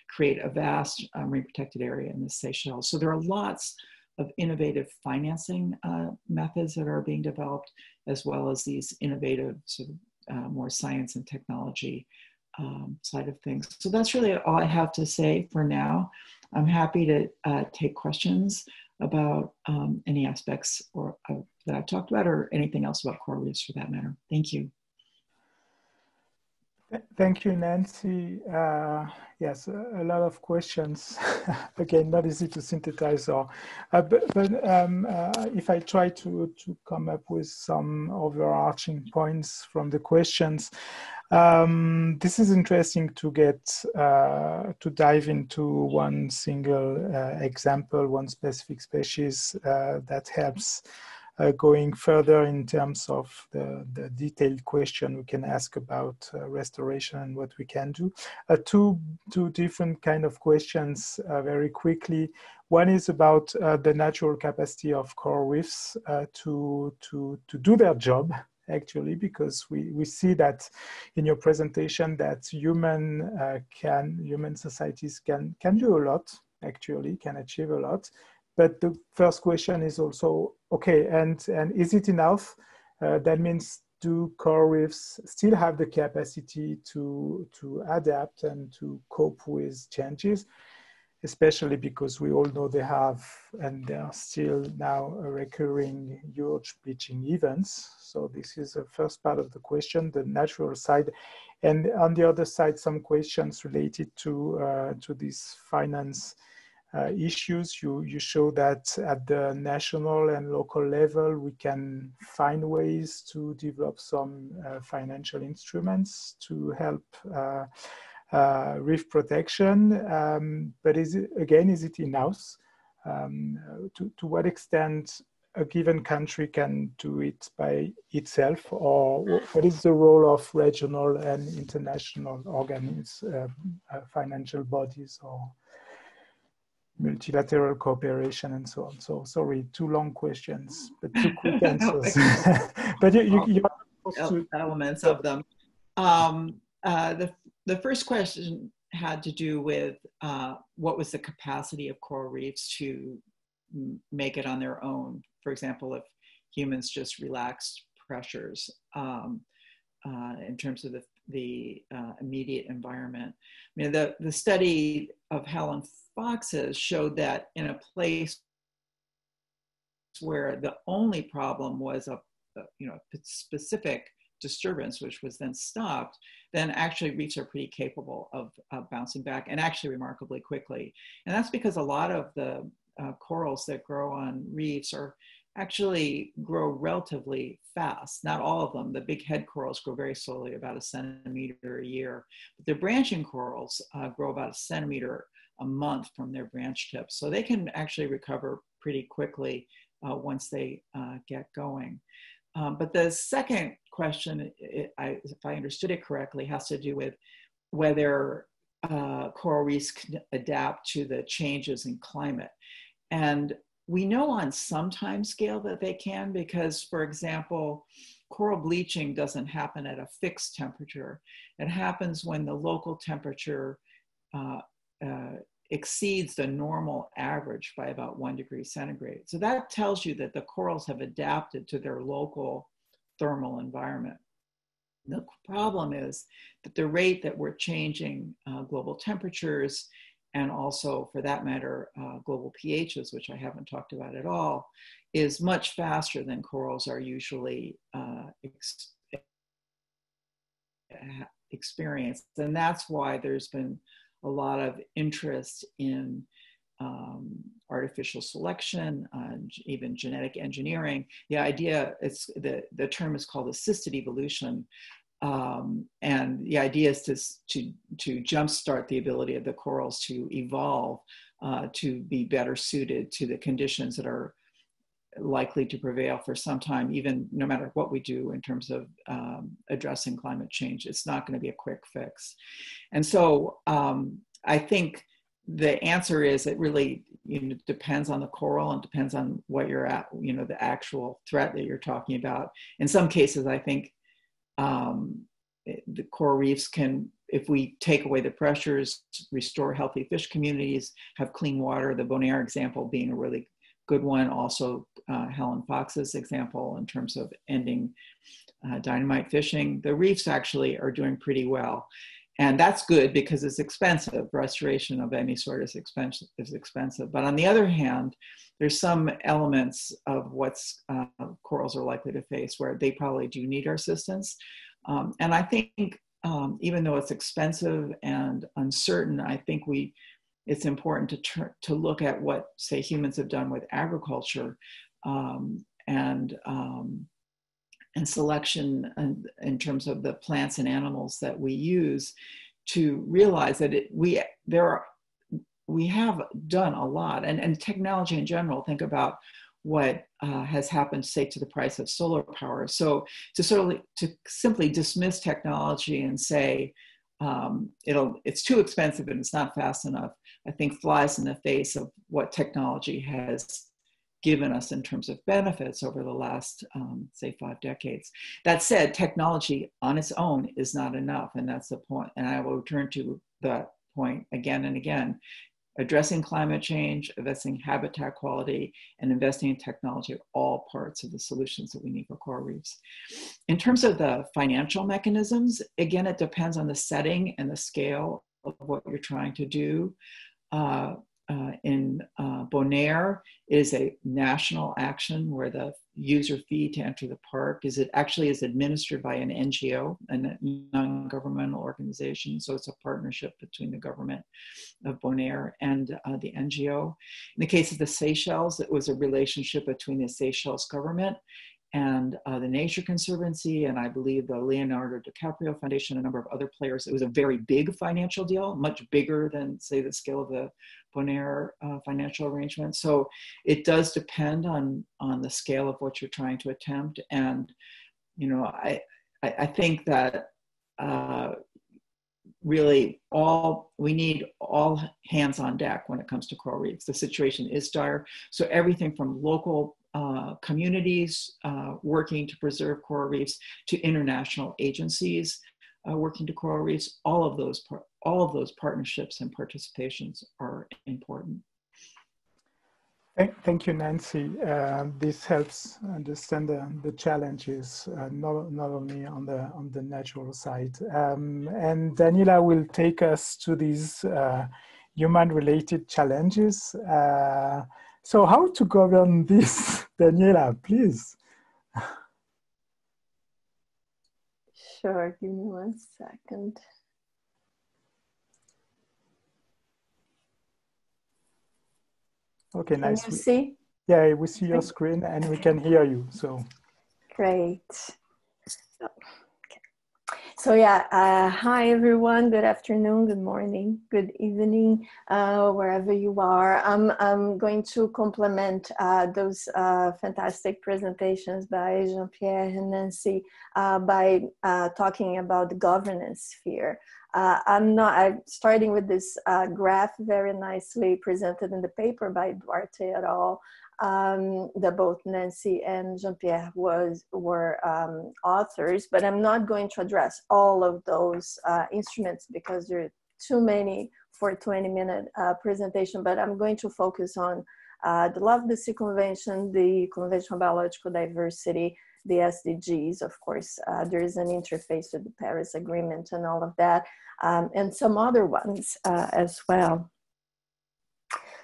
[SPEAKER 3] create a vast marine protected area in the Seychelles. So there are lots of innovative financing methods that are being developed, as well as these innovative sort of more science and technology side of things. So that's really all I have to say for now. I'm happy to take questions about any aspects that I've talked about, or anything else about coral reefs for that matter. Thank you.
[SPEAKER 1] Thank you, Nancy. Yes, a lot of questions. Again, not easy to synthesize, but if I try to come up with some overarching points from the questions, this is interesting to get to dive into one single example, one specific species that helps going further in terms of the detailed question we can ask about restoration and what we can do. Two different kind of questions very quickly. One is about the natural capacity of coral reefs to do their job, actually, because we see that in your presentation that human societies can do a lot, actually, can achieve a lot. But the first question is also, okay, and is it enough? That means, do coral reefs still have the capacity to adapt and to cope with changes? Especially because we all know they have, and they are still now recurring huge bleaching events. So this is the first part of the question, the natural side. And on the other side, some questions related to these finance issues. You show that at the national and local level, we can find ways to develop some financial instruments to help reef protection. But is it enough? To what extent a given country can do it by itself, or what is the role of regional and international organisms, financial bodies, or multilateral cooperation and so on? So sorry, two long questions, but two quick answers. But you
[SPEAKER 3] elements of them. The first question had to do with what was the capacity of coral reefs to make it on their own. For example, if humans just relaxed pressures in terms of the immediate environment. I mean, the study of Helen Fox's showed that in a place where the only problem was a specific disturbance, which was then stopped, then actually reefs are pretty capable of bouncing back, and actually remarkably quickly. And that's because a lot of the corals that grow on reefs actually grow relatively fast. Not all of them. The big head corals grow very slowly, about 1 centimeter a year. But the branching corals grow about 1 centimeter a month from their branch tips. So they can actually recover pretty quickly once they get going. But the second question, if I understood it correctly, has to do with whether coral reefs can adapt to the changes in climate. And we know on some time scale that they can, because, for example, coral bleaching doesn't happen at a fixed temperature. It happens when the local temperature exceeds the normal average by about 1 degree centigrade. So that tells you that the corals have adapted to their local thermal environment. The problem is that the rate that we're changing global temperatures, and also, for that matter, global pHs, which I haven't talked about at all, is much faster than corals are usually experienced. And that's why there's been a lot of interest in artificial selection, even genetic engineering. The idea, the term is called assisted evolution. And the idea is to jumpstart the ability of the corals to evolve, to be better suited to the conditions that are likely to prevail for some time, even no matter what we do in terms of addressing climate change. It's not going to be a quick fix. And so I think the answer is it really depends on the coral and depends on what you're at, the actual threat that you're talking about. In some cases, I think the coral reefs can, if we take away the pressures, restore healthy fish communities, have clean water, the Bonaire example being a really good one. Also, Helen Fox's example in terms of ending dynamite fishing. The reefs actually are doing pretty well. And that's good because it's expensive. Restoration of any sort is expensive. But on the other hand, there's some elements of what's corals are likely to face where they probably do need our assistance. And I think even though it's expensive and uncertain, I think it's important to look at what, say, humans have done with agriculture and selection in terms of the plants and animals that we use, to realize that we have done a lot, and technology in general. Think about what has happened, say, to the price of solar power. So to simply dismiss technology and say it's too expensive and it's not fast enough, I think flies in the face of what technology has given us in terms of benefits over the last, say, 5 decades. That said, technology on its own is not enough, and that's the point. And I will return to that point again and again. Addressing climate change, investing in habitat quality, and investing in technology are all parts of the solutions that we need for coral reefs. In terms of the financial mechanisms, again, it depends on the setting and the scale of what you're trying to do. In Bonaire is a national action where the user fee to enter the park is administered by an NGO, a non-governmental organization. So it's a partnership between the government of Bonaire and the NGO. In the case of the Seychelles, it was a relationship between the Seychelles government and the Nature Conservancy, and I believe the Leonardo DiCaprio Foundation, a number of other players. It was a very big financial deal, much bigger than, say, the scale of the Bonaire financial arrangement. So it does depend on the scale of what you're trying to attempt. And, I think that really we need all hands on deck when it comes to coral reefs. The situation is dire. So everything from local communities working to preserve coral reefs to international agencies working to coral reefs, all of those partnerships and participations are important.
[SPEAKER 1] Thank you, Nancy. This helps understand the challenges, not only on the natural side. And Daniela will take us to these human-related challenges. So how to govern this, Daniela, please?
[SPEAKER 4] Sure, give me 1 second.
[SPEAKER 1] Okay, nice.
[SPEAKER 4] Can you see?
[SPEAKER 1] Yeah, we see your screen and we can hear you, so.
[SPEAKER 4] Great. So yeah, hi everyone, good afternoon, good morning, good evening, wherever you are. I'm going to complement those fantastic presentations by Jean-Pierre and Nancy by talking about the governance sphere. I'm starting with this graph very nicely presented in the paper by Duarte et al. That both Nancy and Jean-Pierre were authors, but I'm not going to address all of those instruments because there are too many for a 20-minute presentation, but I'm going to focus on the Law of the Sea Convention, the Convention on Biological Diversity, the SDGs, of course, there is an interface with the Paris Agreement and all of that, and some other ones as well.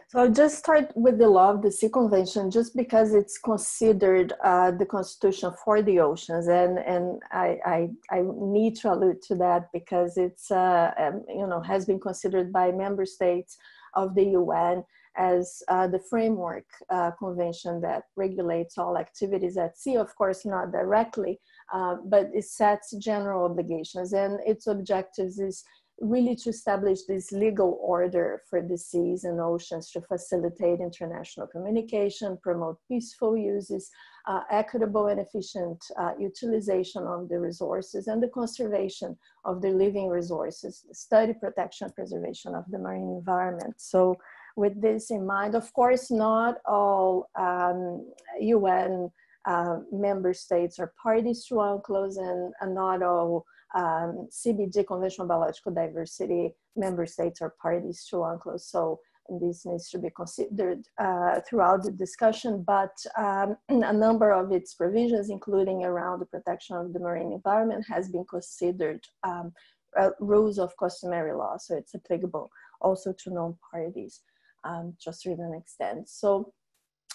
[SPEAKER 4] So I'll just start with the Law of the Sea Convention, just because it's considered the constitution for the oceans, and I need to allude to that because it's has been considered by member states of the UN as the framework convention that regulates all activities at sea. Of course, not directly, but it sets general obligations, and its objectives is really to establish this legal order for the seas and oceans to facilitate international communication, promote peaceful uses, equitable and efficient utilization of the resources, and the conservation of the living resources, study, protection, preservation of the marine environment. So with this in mind, of course, not all UN member states are parties to UNCLOS, and not all CBD, Convention on Biological Diversity, member states are parties to UNCLOS. So this needs to be considered throughout the discussion, but a number of its provisions, including around the protection of the marine environment, has been considered rules of customary law. So it's applicable also to non-parties, just to an extent. So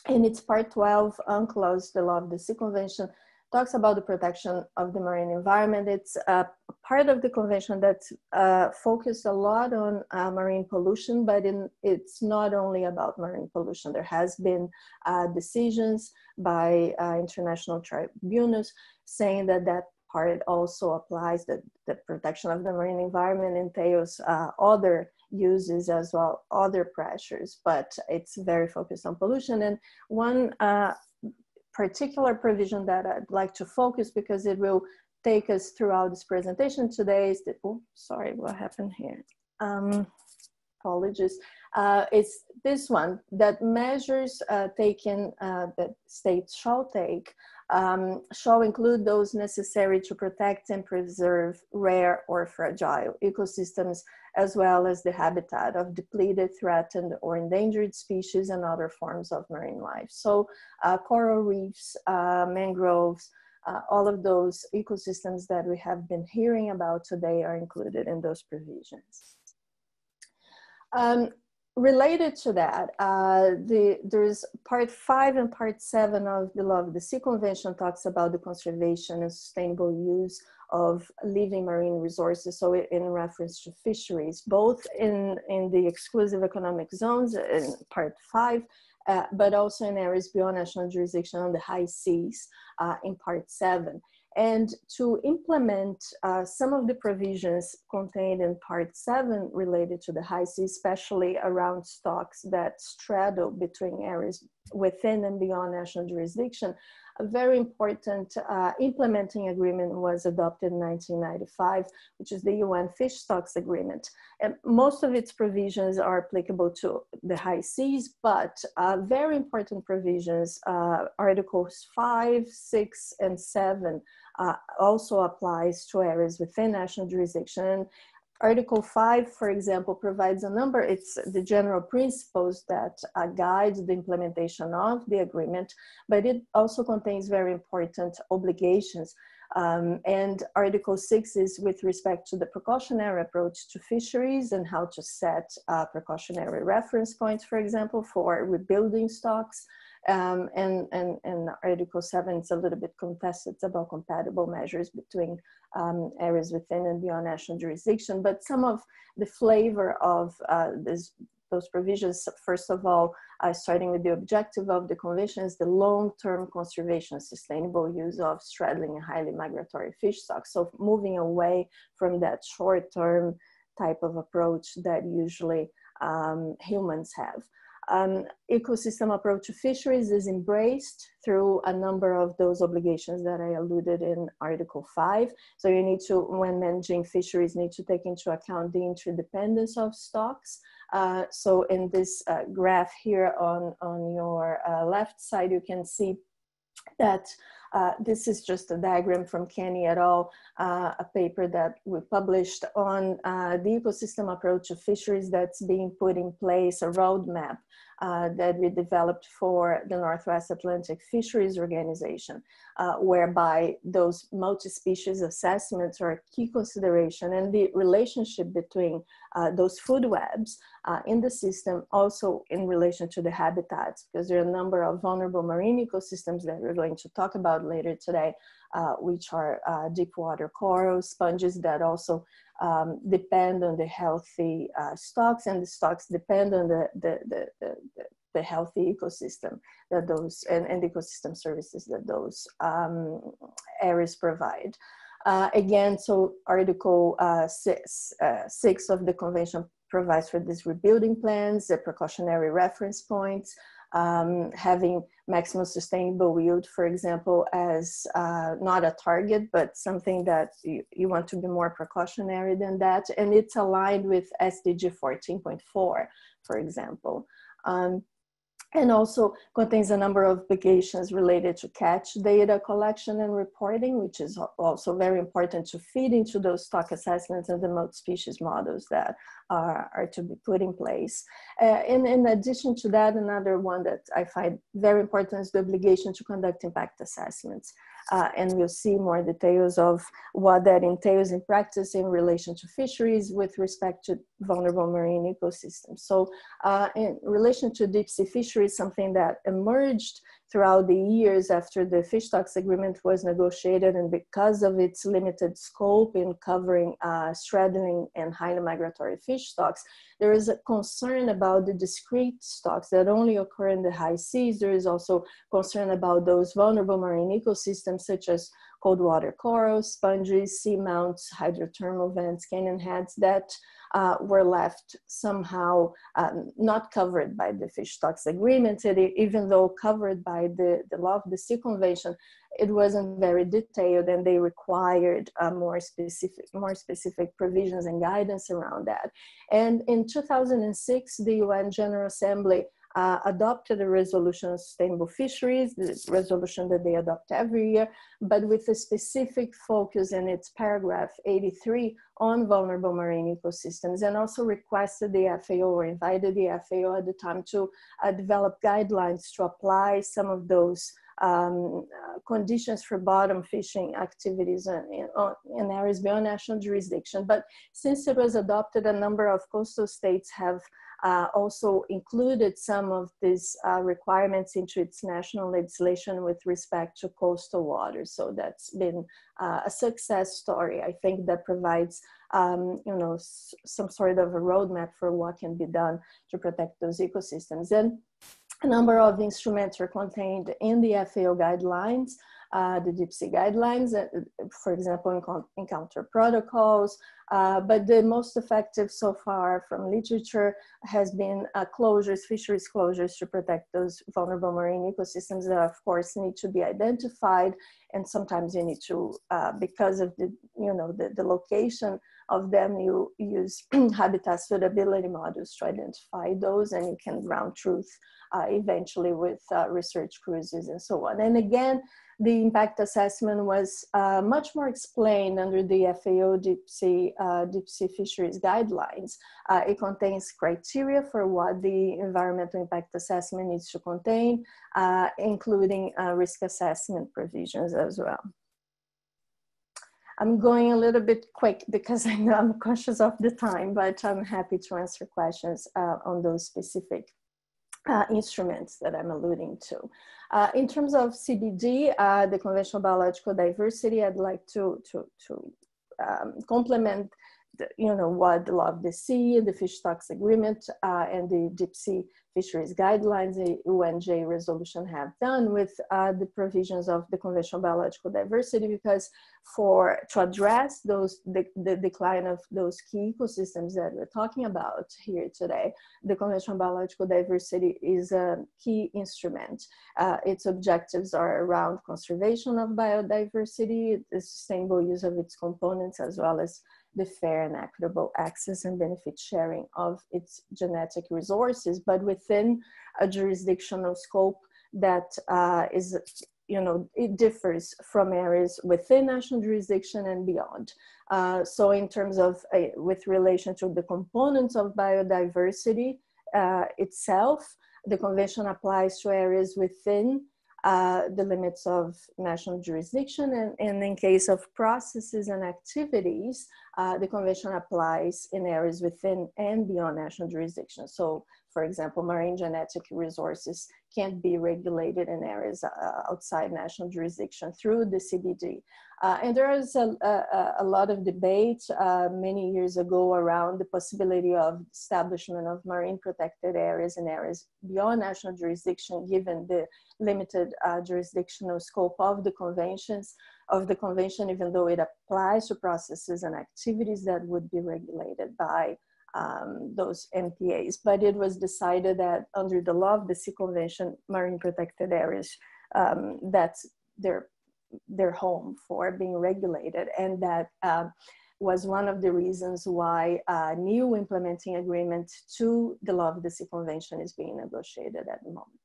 [SPEAKER 4] in its part 12, UNCLOS, the Law of the Sea Convention, talks about the protection of the marine environment. It's a part of the convention that's focused a lot on marine pollution, but it's not only about marine pollution. There has been decisions by international tribunals saying that that part also applies, that the protection of the marine environment entails other uses as well, other pressures, but it's very focused on pollution. And one particular provision that I'd like to focus, because it will take us throughout this presentation today, is that, oh, sorry, what happened here? Apologies. It's this one, that measures taken that states shall take shall include those necessary to protect and preserve rare or fragile ecosystems, as well as the habitat of depleted, threatened, or endangered species and other forms of marine life. So coral reefs, mangroves, all of those ecosystems that we have been hearing about today are included in those provisions. Related to that, there's part 5 and part 7 of the Law of the Sea Convention talks about the conservation and sustainable use of living marine resources. So in reference to fisheries, both in the exclusive economic zones in part 5, but also in areas beyond national jurisdiction on the high seas in part 7. And to implement some of the provisions contained in part 7 related to the high seas, especially around stocks that straddle between areas within and beyond national jurisdiction, a very important implementing agreement was adopted in 1995, which is the UN Fish Stocks Agreement. And most of its provisions are applicable to the high seas, but very important provisions, Articles 5, 6, and 7, also applies to areas within national jurisdiction. Article 5, for example, provides a number, it's the general principles that guide the implementation of the agreement, but it also contains very important obligations. And Article 6 is with respect to the precautionary approach to fisheries and how to set precautionary reference points, for example, for rebuilding stocks. And Article 7 is a little bit contested. It's about compatible measures between areas within and beyond national jurisdiction. But some of the flavor of this those provisions, first of all, starting with the objective of the convention is the long-term conservation, sustainable use of straddling and highly migratory fish stocks. So moving away from that short-term type of approach that usually humans have. Ecosystem approach to fisheries is embraced through a number of those obligations that I alluded in Article 5. So you need to, when managing fisheries, need to take into account the interdependence of stocks. So in this graph here on your left side, you can see that this is just a diagram from Kenny et al., a paper that we published on the ecosystem approach of fisheries that's being put in place, a roadmap that we developed for the Northwest Atlantic Fisheries Organization, whereby those multi-species assessments are a key consideration, and the relationship between those food webs in the system, also in relation to the habitats, because there are a number of vulnerable marine ecosystems that we're going to talk about later today, which are deep water corals, sponges that also depend on the healthy stocks, and the stocks depend on the healthy ecosystem that those, and ecosystem services that those areas provide. Again, so Article 6 of the Convention provides for these rebuilding plans, the precautionary reference points, having maximum sustainable yield, for example, as not a target, but something that you want to be more precautionary than that. And it's aligned with SDG 14.4, for example. And also contains a number of obligations related to catch data collection and reporting, which is also very important to feed into those stock assessments and the multi-species models that are to be put in place. And in addition to that, another one that I find very important is the obligation to conduct impact assessments. And we'll see more details of what that entails in practice in relation to fisheries with respect to vulnerable marine ecosystems. So in relation to deep sea fisheries, something that emerged throughout the years after the fish stocks agreement was negotiated, and because of its limited scope in covering straddling and highly migratory fish stocks, there is a concern about the discrete stocks that only occur in the high seas. There is also concern about those vulnerable marine ecosystems such as cold water corals, sponges, seamounts, hydrothermal vents, canyon heads that were left somehow not covered by the fish stocks agreement. Even though covered by the Law of the Sea Convention, it wasn't very detailed, and they required more specific provisions and guidance around that. And in 2006, the UN General Assembly adopted a resolution on sustainable fisheries, the resolution that they adopt every year, but with a specific focus in its paragraph 83 on vulnerable marine ecosystems, and also requested the FAO, or invited the FAO at the time, to develop guidelines to apply some of those conditions for bottom fishing activities in areas beyond national jurisdiction. But since it was adopted, a number of coastal states have also included some of these requirements into its national legislation with respect to coastal waters. So that's been a success story, I think, that provides you know, some sort of a roadmap for what can be done to protect those ecosystems. And a number of instruments are contained in the FAO guidelines, the deep sea guidelines, for example, encounter protocols, but the most effective so far from literature has been closures, fisheries closures to protect those vulnerable marine ecosystems that of course need to be identified, and sometimes you need to, because of the, you know, the location of them, you use habitat suitability models to identify those, and you can ground truth eventually with research cruises and so on. And again, the impact assessment was much more explained under the FAO deep sea fisheries guidelines. It contains criteria for what the environmental impact assessment needs to contain, including risk assessment provisions as well. I'm going a little bit quick because I know I'm conscious of the time, but I'm happy to answer questions on those specific instruments that I'm alluding to. In terms of CBD, the Convention on Biological Diversity, I'd like to complement what the Law of the Sea, the Fish Stocks Agreement, and the Deep Sea Fisheries Guidelines, the UNJ resolution have done with the provisions of the Convention on Biological Diversity, because to address the decline of those key ecosystems that we're talking about here today, the Convention on Biological Diversity is a key instrument. Its objectives are around conservation of biodiversity, the sustainable use of its components, as well as the fair and equitable access and benefit sharing of its genetic resources, but within a jurisdictional scope that it differs from areas within national jurisdiction and beyond. So in terms of, with relation to the components of biodiversity itself, the convention applies to areas within the limits of national jurisdiction, and in case of processes and activities, the convention applies in areas within and beyond national jurisdiction. So, for example, marine genetic resources can't be regulated in areas outside national jurisdiction through the CBD. And there is a lot of debate many years ago around the possibility of establishment of marine protected areas in areas beyond national jurisdiction, given the limited jurisdictional scope of the convention, even though it applies to processes and activities that would be regulated by those MPAs. But it was decided that under the Law of the Sea Convention, marine protected areas, that's their home for being regulated. And that was one of the reasons why a new implementing agreement to the Law of the Sea Convention is being negotiated at the moment.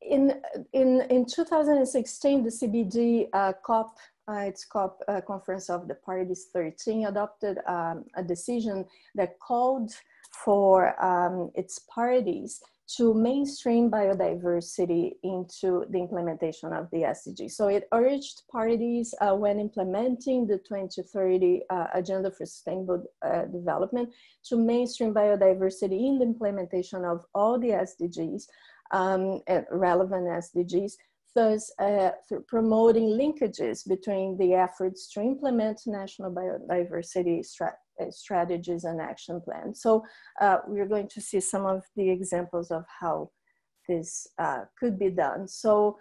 [SPEAKER 4] In 2016, the CBD COP, its COP Conference of the Parties 13, adopted a decision that called for its parties to mainstream biodiversity into the implementation of the SDG. So it urged parties when implementing the 2030 Agenda for Sustainable Development to mainstream biodiversity in the implementation of all the SDGs, and relevant SDGs, thus through promoting linkages between the efforts to implement national biodiversity strategies and action plans. So we're going to see some of the examples of how this could be done. So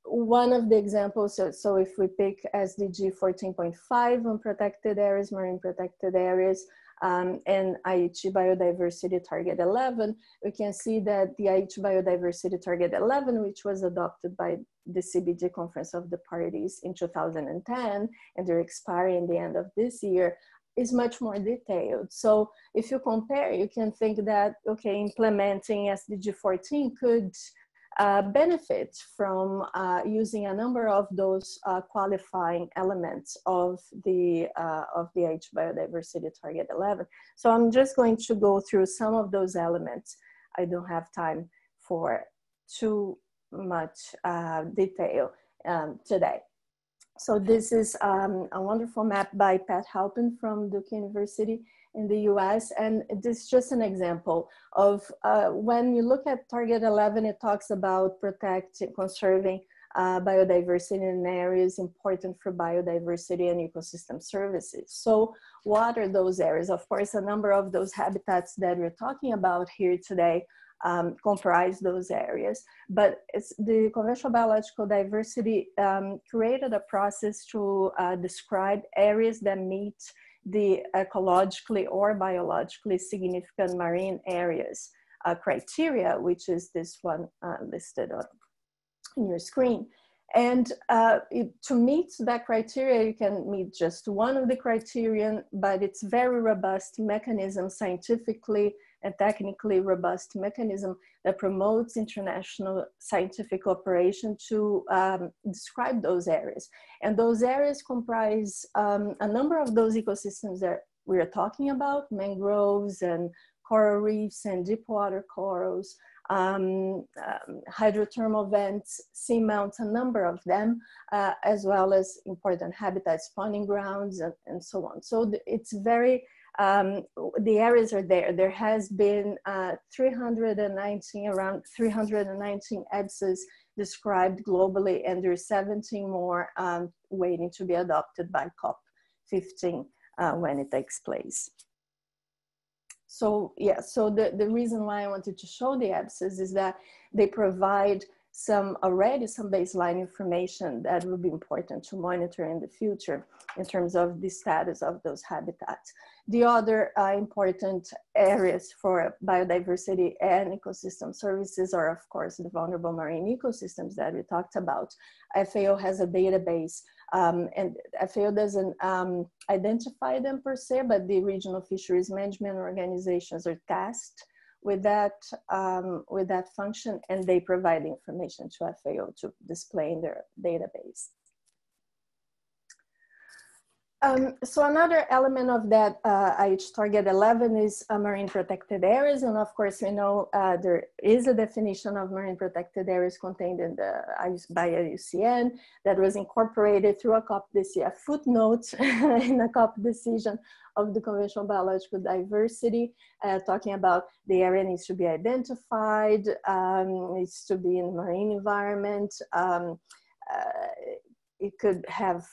[SPEAKER 4] one of the examples, so if we pick SDG 14.5 on protected areas, marine protected areas, and Aichi Biodiversity Target 11, we can see that the Aichi Biodiversity Target 11, which was adopted by the CBD Conference of the Parties in 2010, and they're expiring at the end of this year, is much more detailed. So if you compare, you can think that, okay, implementing SDG 14 could benefit from using a number of those qualifying elements of the Aichi Biodiversity Target 11. So I'm just going to go through some of those elements. I don't have time for too much detail today. So this is a wonderful map by Pat Halpin from Duke University in the US. And this is just an example of when you look at Target 11, it talks about protecting, conserving biodiversity in areas important for biodiversity and ecosystem services. So what are those areas? Of course, a number of those habitats that we're talking about here today comprise those areas, but it's the Convention on Biological Diversity created a process to describe areas that meet the ecologically or biologically significant marine areas criteria, which is this one listed on your screen. And to meet that criteria, you can meet just one of the criterion, but it's very robust mechanism, scientifically and technically robust mechanism that promotes international scientific cooperation to describe those areas. And those areas comprise a number of those ecosystems that we are talking about, mangroves and coral reefs and deep water corals, hydrothermal vents, seamounts, a number of them, as well as important habitats, spawning grounds, and so on. So it's very, the areas are there. There has been around 319 EBSAs described globally, and there's 17 more waiting to be adopted by COP 2015 when it takes place. So yeah, so the reason why I wanted to show the EBSAs is that they provide already some baseline information that will be important to monitor in the future in terms of the status of those habitats. The other important areas for biodiversity and ecosystem services are, of course, the vulnerable marine ecosystems that we talked about. FAO has a database, and FAO doesn't identify them per se, but the regional fisheries management organizations are tasked with that function, and they provide information to FAO to display in their database. So another element of that IH Target 11 is marine protected areas. And of course, we know there is a definition of marine protected areas contained in by IUCN that was incorporated through a COP this year, a footnote in a COP decision of the Convention on Biological Diversity, talking about the area needs to be identified, needs to be in the marine environment. It could have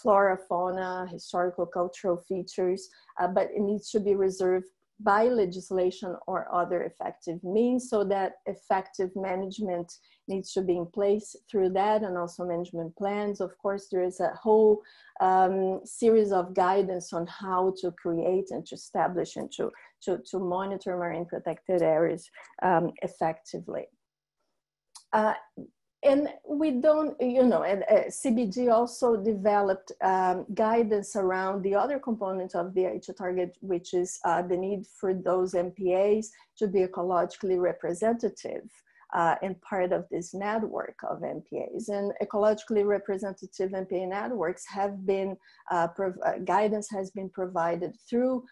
[SPEAKER 4] flora, fauna, historical, cultural features, but it needs to be reserved by legislation or other effective means, so that effective management needs to be in place through that, and also management plans. Of course, there is a whole series of guidance on how to create and to establish and to monitor marine protected areas effectively. And we don't, and CBD also developed guidance around the other component of the IH target, which is the need for those MPAs to be ecologically representative and part of this network of MPAs. And ecologically representative MPA networks have been, guidance has been provided through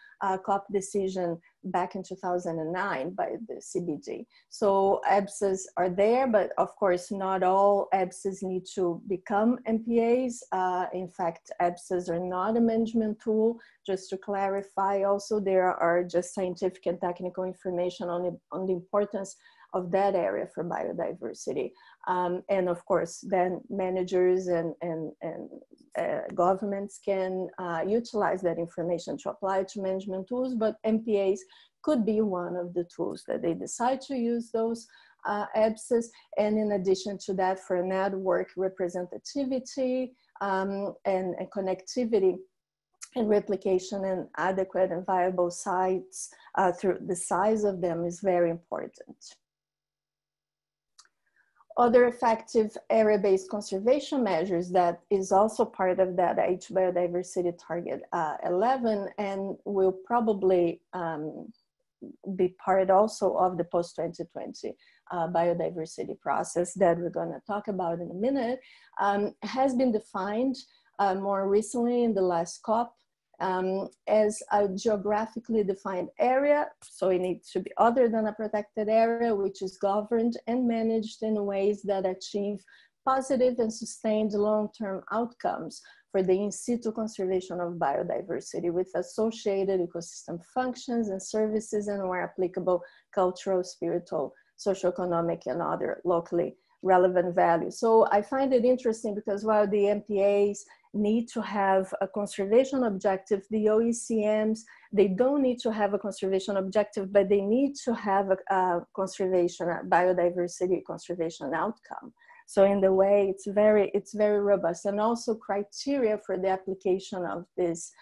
[SPEAKER 4] COP decision back in 2009 by the CBD. So EBSAs are there, but of course not all EBSAs need to become MPAs. In fact, EBSAs are not a management tool. Just to clarify also, there are just scientific and technical information on the importance of that area for biodiversity. And of course, then managers and governments can utilize that information to apply to management tools, but MPAs could be one of the tools that they decide to use those EBSAs. And in addition to that, for network representativity and connectivity and replication and adequate and viable sites through the size of them is very important. Other effective area-based conservation measures that is also part of that IH biodiversity target 11 and will probably be part also of the post-2020 biodiversity process that we're going to talk about in a minute, has been defined more recently in the last COP as a geographically defined area. So it needs to be other than a protected area, which is governed and managed in ways that achieve positive and sustained long-term outcomes for the in situ conservation of biodiversity with associated ecosystem functions and services, and where applicable, cultural, spiritual, socioeconomic, and other locally relevant values. So I find it interesting because while the MPAs need to have a conservation objective, the OECMs, they don't need to have a conservation objective, but they need to have a conservation, a biodiversity conservation outcome. So in the way, it's very robust, and also criteria for the application of this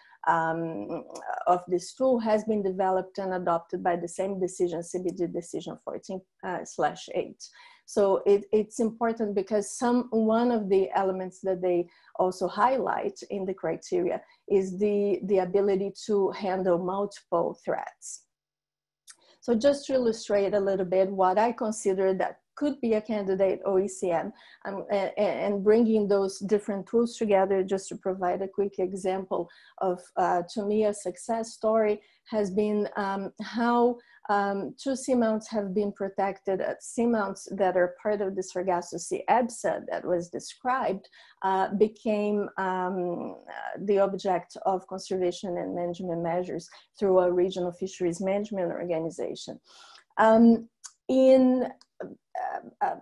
[SPEAKER 4] tool has been developed and adopted by the same decision, CBD decision 14/8. So it's important because one of the elements that they also highlight in the criteria is the ability to handle multiple threats. So just to illustrate a little bit what I consider that could be a candidate OECM, and bringing those different tools together, just to provide a quick example of, to me, a success story has been how 2 seamounts have been protected. Seamounts that are part of the Sargasso Sea EBSA that was described became the object of conservation and management measures through a regional fisheries management organization.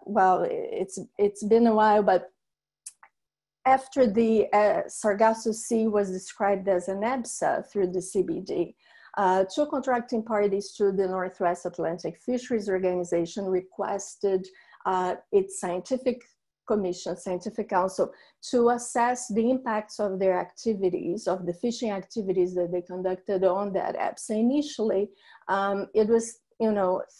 [SPEAKER 4] Well, it's been a while, but after the Sargasso Sea was described as an EBSA through the CBD, two contracting parties to the Northwest Atlantic Fisheries Organization requested its scientific council, to assess the impacts of their activities, of the fishing activities that they conducted on that EBSA. Initially, it was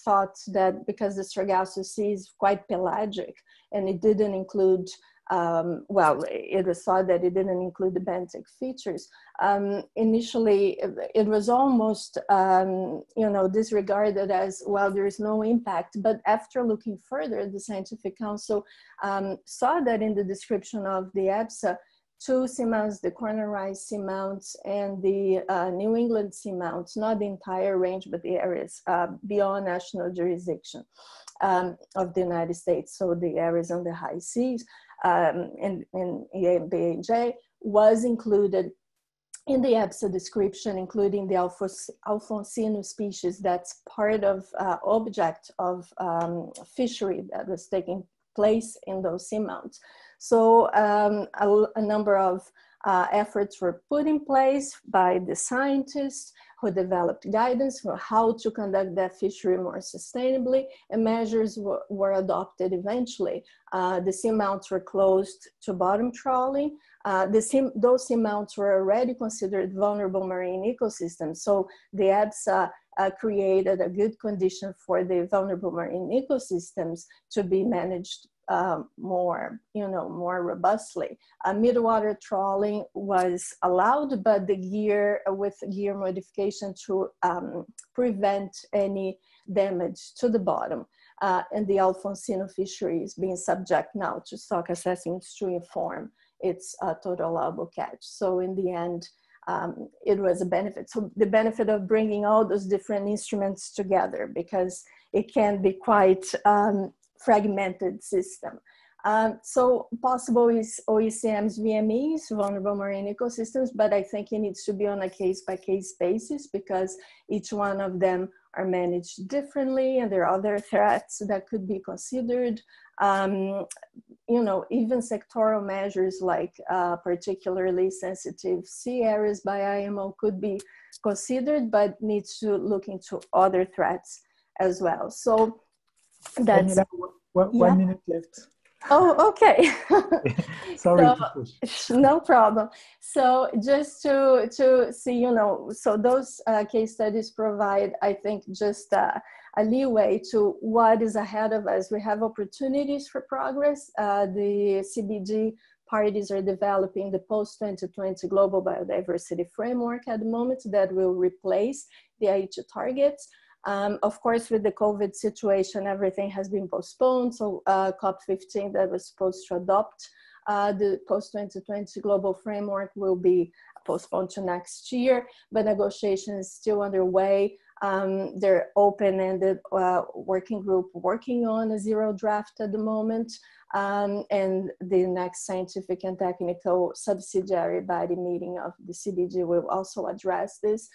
[SPEAKER 4] thought that because the Sargasso Sea is quite pelagic and it didn't include it was thought that it didn't include the benthic features. Initially, it was almost, disregarded as, well, there is no impact. But after looking further, the Scientific Council saw that in the description of the EBSA, two seamounts, the corner-rise seamounts and the New England seamounts, not the entire range, but the areas beyond national jurisdiction of the United States, so the areas on the high seas, in EMBAJ, was included in the EBSA description, including the Alfonsino species that's part of object of fishery that was taking place in those seamounts. So a number of efforts were put in place by the scientists who developed guidance for how to conduct that fishery more sustainably, and measures were adopted eventually. The seamounts were closed to bottom trawling. Those seamounts were already considered vulnerable marine ecosystems. So the EBSA created a good condition for the vulnerable marine ecosystems to be managed more robustly. Midwater trawling was allowed, but with gear modification to prevent any damage to the bottom. And the Alfonsino fishery is being subject now to stock assessments to inform its total allowable catch. So in the end, it was a benefit. So the benefit of bringing all those different instruments together, because it can be quite fragmented system. So possible is OECM's VMEs, vulnerable marine ecosystems, but I think it needs to be on a case-by-case basis, because each one of them are managed differently, and there are other threats that could be considered. Even sectoral measures like particularly sensitive sea areas by IMO could be considered, but needs to look into other threats as well. So that's
[SPEAKER 1] one minute left.
[SPEAKER 4] Oh, okay.
[SPEAKER 1] Sorry
[SPEAKER 4] so,
[SPEAKER 1] to push.
[SPEAKER 4] No problem. So just to see, so those case studies provide, I think, just a leeway to what is ahead of us. We have opportunities for progress. The CBD parties are developing the post-2020 Global Biodiversity Framework at the moment that will replace the Aichi targets. Of course, with the COVID situation, everything has been postponed. So COP15 that was supposed to adopt the post-2020 global framework will be postponed to next year, but negotiation is still underway. They're open-ended working group working on a zero draft at the moment. And the next scientific and technical subsidiary body meeting of the CBD will also address this.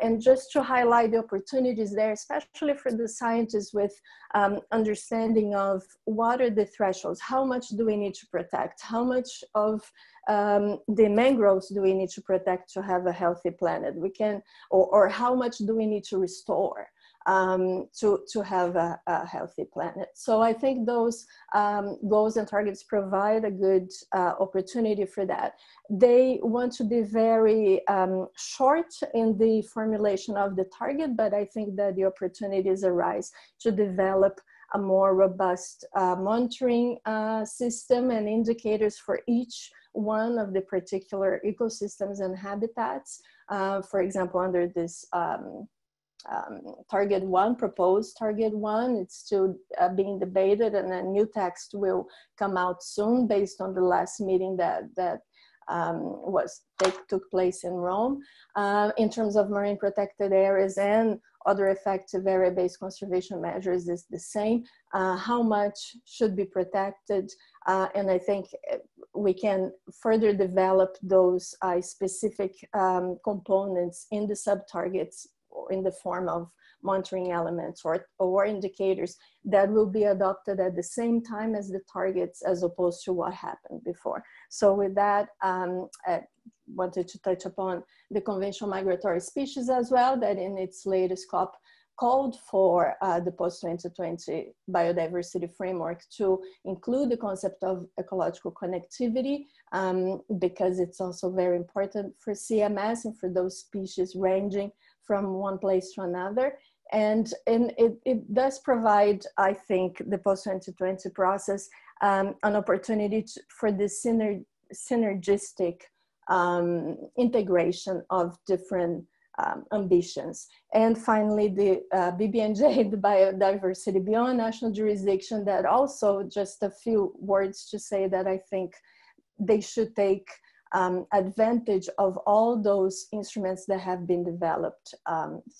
[SPEAKER 4] And just to highlight the opportunities there, especially for the scientists with understanding of what are the thresholds, how much do we need to protect, how much of the mangroves do we need to protect to have a healthy planet, or how much do we need to restore to have a healthy planet. So I think those goals and targets provide a good opportunity for that. They want to be very short in the formulation of the target, but I think that the opportunities arise to develop a more robust monitoring system and indicators for each one of the particular ecosystems and habitats. For example, under this target one, proposed target one, it's still being debated, and a new text will come out soon based on the last meeting that took place in Rome. In terms of marine protected areas and other effective area-based conservation measures is the same. How much should be protected? And I think we can further develop those specific components in the sub-targets in the form of monitoring elements or indicators that will be adopted at the same time as the targets, as opposed to what happened before. So with that, I wanted to touch upon the conventional migratory species as well, that in its latest COP called for the post-2020 biodiversity framework to include the concept of ecological connectivity, because it's also very important for CMS and for those species ranging from one place to another. And it does provide, I think, the post-2020 process an opportunity for this synergistic integration of different ambitions. And finally, the BBNJ, the biodiversity beyond national jurisdiction, that also just a few words to say that I think they should take advantage of all those instruments that have been developed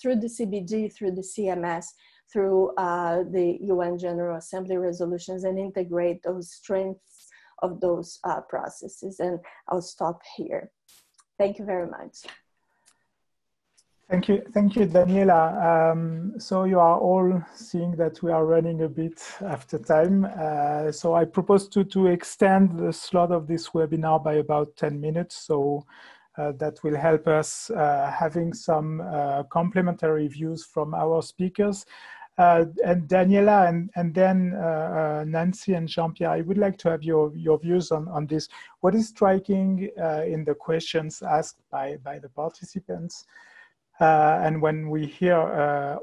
[SPEAKER 4] through the CBD, through the CMS, through the UN General Assembly resolutions, and integrate those strengths of those processes. And I'll stop here. Thank you very much.
[SPEAKER 1] Thank you, Daniela. So you are all seeing that we are running a bit after time. So I propose to extend the slot of this webinar by about 10 minutes. So that will help us having some complementary views from our speakers. And Daniela and then Nancy and Jean-Pierre, I would like to have your views on this. What is striking in the questions asked by the participants and when we hear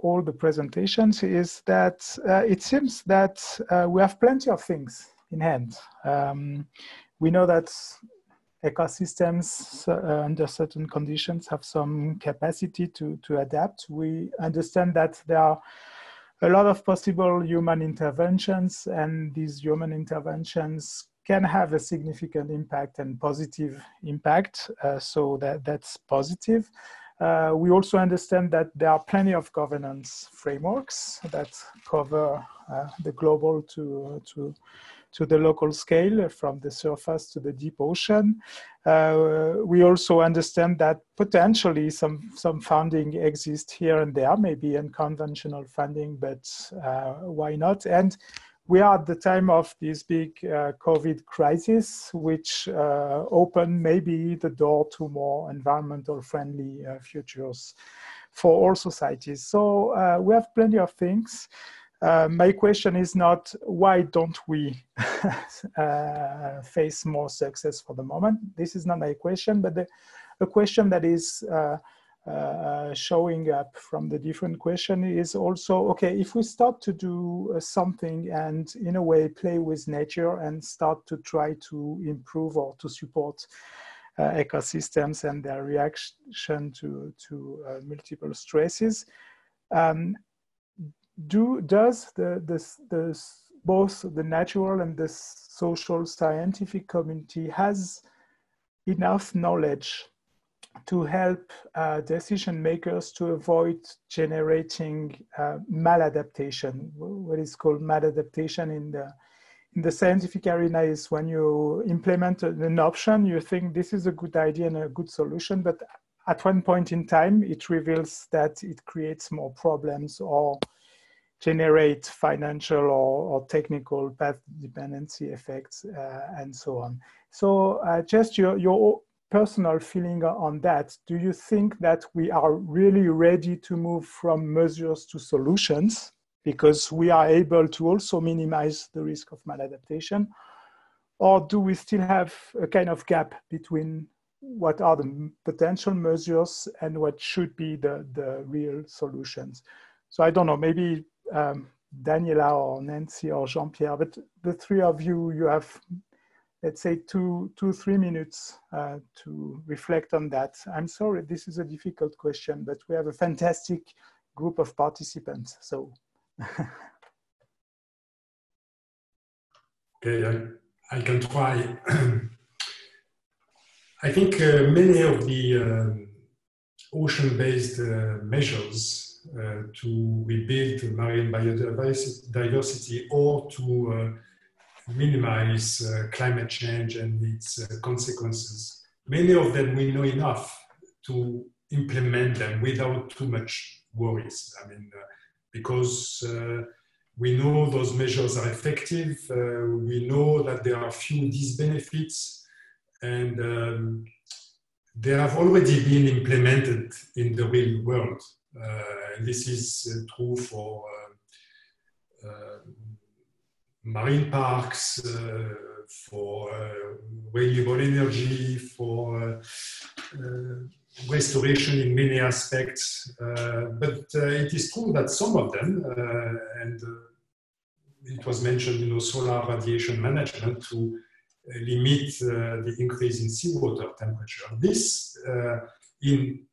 [SPEAKER 1] all the presentations is that it seems that we have plenty of things in hand. We know that ecosystems under certain conditions have some capacity to adapt. We understand that there are a lot of possible human interventions, and these human interventions can have a significant impact and positive impact, so that's positive. We also understand that there are plenty of governance frameworks that cover the global to the local scale, from the surface to the deep ocean. We also understand that potentially some funding exists here and there, maybe unconventional funding, but why not? And we are at the time of this big COVID crisis, which opened maybe the door to more environmental friendly futures for all societies. So we have plenty of things. My question is not why don't we face more success for the moment. This is not my question, but a question that is showing up from the different question is also, okay, if we start to do something and in a way play with nature and start to try to improve or to support ecosystems and their reaction to multiple stresses, does both the natural and the social scientific community has enough knowledge to help decision makers to avoid generating maladaptation? What is called maladaptation in the scientific arena is when you implement an option, you think this is a good idea and a good solution, but at one point in time, it reveals that it creates more problems or generate financial or technical path dependency effects and so on. So just your personal feeling on that. Do you think that we are really ready to move from measures to solutions because we are able to also minimize the risk of maladaptation? Or do we still have a kind of gap between what are the potential measures and what should be the real solutions? So I don't know, maybe Daniela or Nancy or Jean-Pierre, but the three of you, you have, let's say, 2-3 minutes to reflect on that. I'm sorry, this is a difficult question, but we have a fantastic group of participants, so.
[SPEAKER 2] Okay, I can try. I think many of the ocean-based measures to rebuild marine biodiversity or to minimize climate change and its consequences. Many of them we know enough to implement them without too much worries. I mean, because we know those measures are effective. We know that there are few disbenefits. and they have already been implemented in the real world. And this is true for marine parks, for renewable energy, for restoration in many aspects. But it is true that some of them, and it was mentioned, solar radiation management to limit the increase in seawater temperature. This, in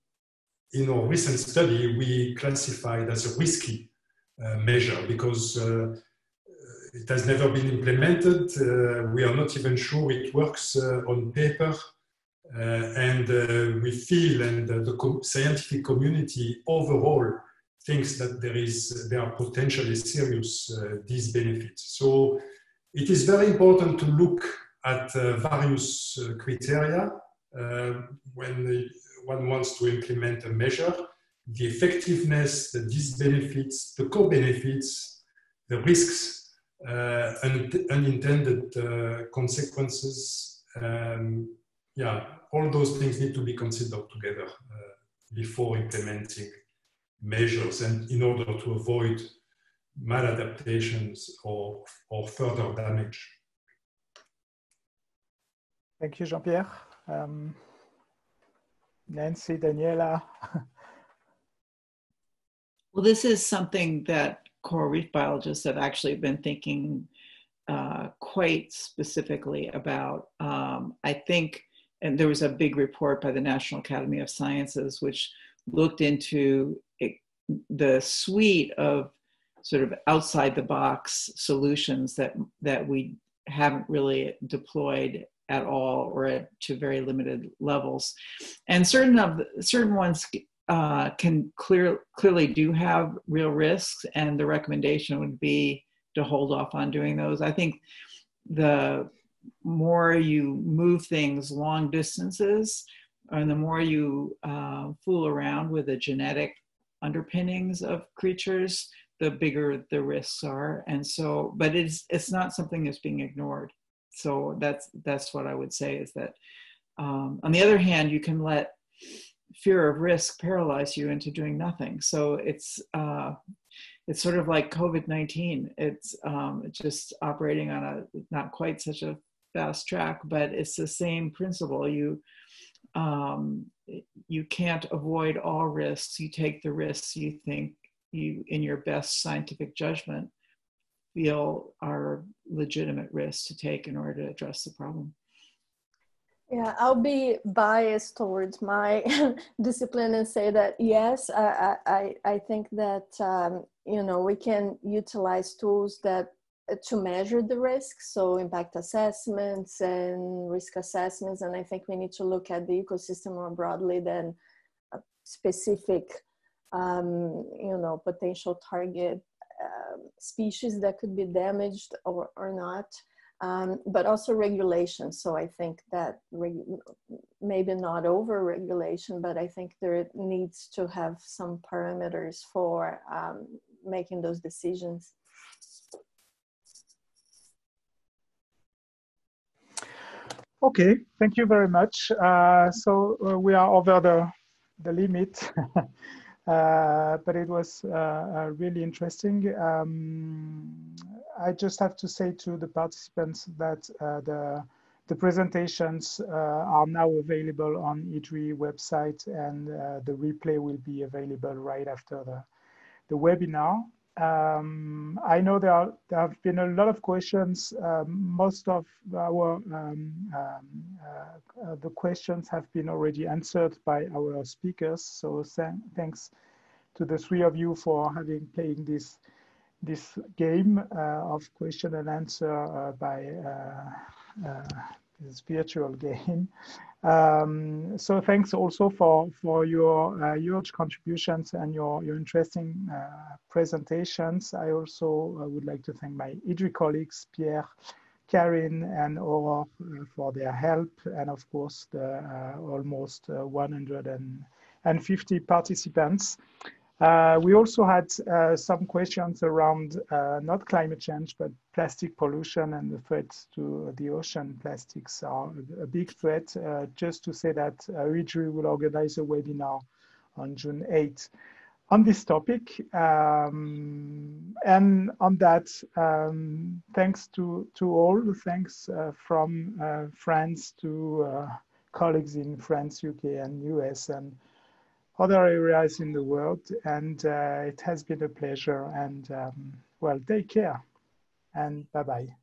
[SPEAKER 2] our recent study, we classified as a risky measure because it has never been implemented. We are not even sure it works on paper. And we feel, and the scientific community overall thinks that there are potentially serious disbenefits. So it is very important to look at various criteria when one wants to implement a measure: the effectiveness, the disbenefits, the co-benefits, the risks, unintended consequences. Yeah, all those things need to be considered together before implementing measures, and in order to avoid maladaptations or further damage.
[SPEAKER 1] Thank you, Jean-Pierre. Nancy, Daniela.
[SPEAKER 3] Well, this is something that coral reef biologists have actually been thinking quite specifically about. I think, and there was a big report by the National Academy of Sciences which looked into the suite of sort of outside the box solutions that we haven't really deployed at all, or to very limited levels. And certain ones can clearly do have real risks, and the recommendation would be to hold off on doing those. I think the more you move things long distances, and the more you fool around with the genetic underpinnings of creatures, the bigger the risks are. And so, but it's not something that's being ignored. So that's what I would say, is that on the other hand, you can let fear of risk paralyze you into doing nothing. So it's sort of like COVID-19. It's just operating on a not quite such a fast track, but it's the same principle. You can't avoid all risks. You take the risks you think you, in your best scientific judgment, feel are legitimate risks to take in order to address the problem.
[SPEAKER 4] Yeah, I'll be biased towards my discipline and say that yes, I think that we can utilize tools that to measure the risks, so impact assessments and risk assessments, and I think we need to look at the ecosystem more broadly than a specific potential target species that could be damaged or not. But also regulation. So I think that maybe not over-regulation, but I think there needs to have some parameters for making those decisions.
[SPEAKER 1] Okay, thank you very much. So we are over the limit, but it was really interesting. I just have to say to the participants that the presentations are now available on IDRI website, and the replay will be available right after the webinar. I know there have been a lot of questions. Most of our the questions have been already answered by our speakers. So thanks to the three of you for playing this game of question and answer by this virtual game. So thanks also for your huge contributions and your interesting presentations. I also would like to thank my IDRI colleagues, Pierre, Karin, and Aurore for their help, and of course the almost 150 participants. We also had some questions around not climate change, but plastic pollution and the threats to the ocean. Plastics are a big threat. Just to say that Ridgery will organize a webinar on June 8th on this topic. And on that, thanks to all, thanks from friends to colleagues in France, UK, and US, and other areas in the world. And it has been a pleasure. And well, take care and bye-bye.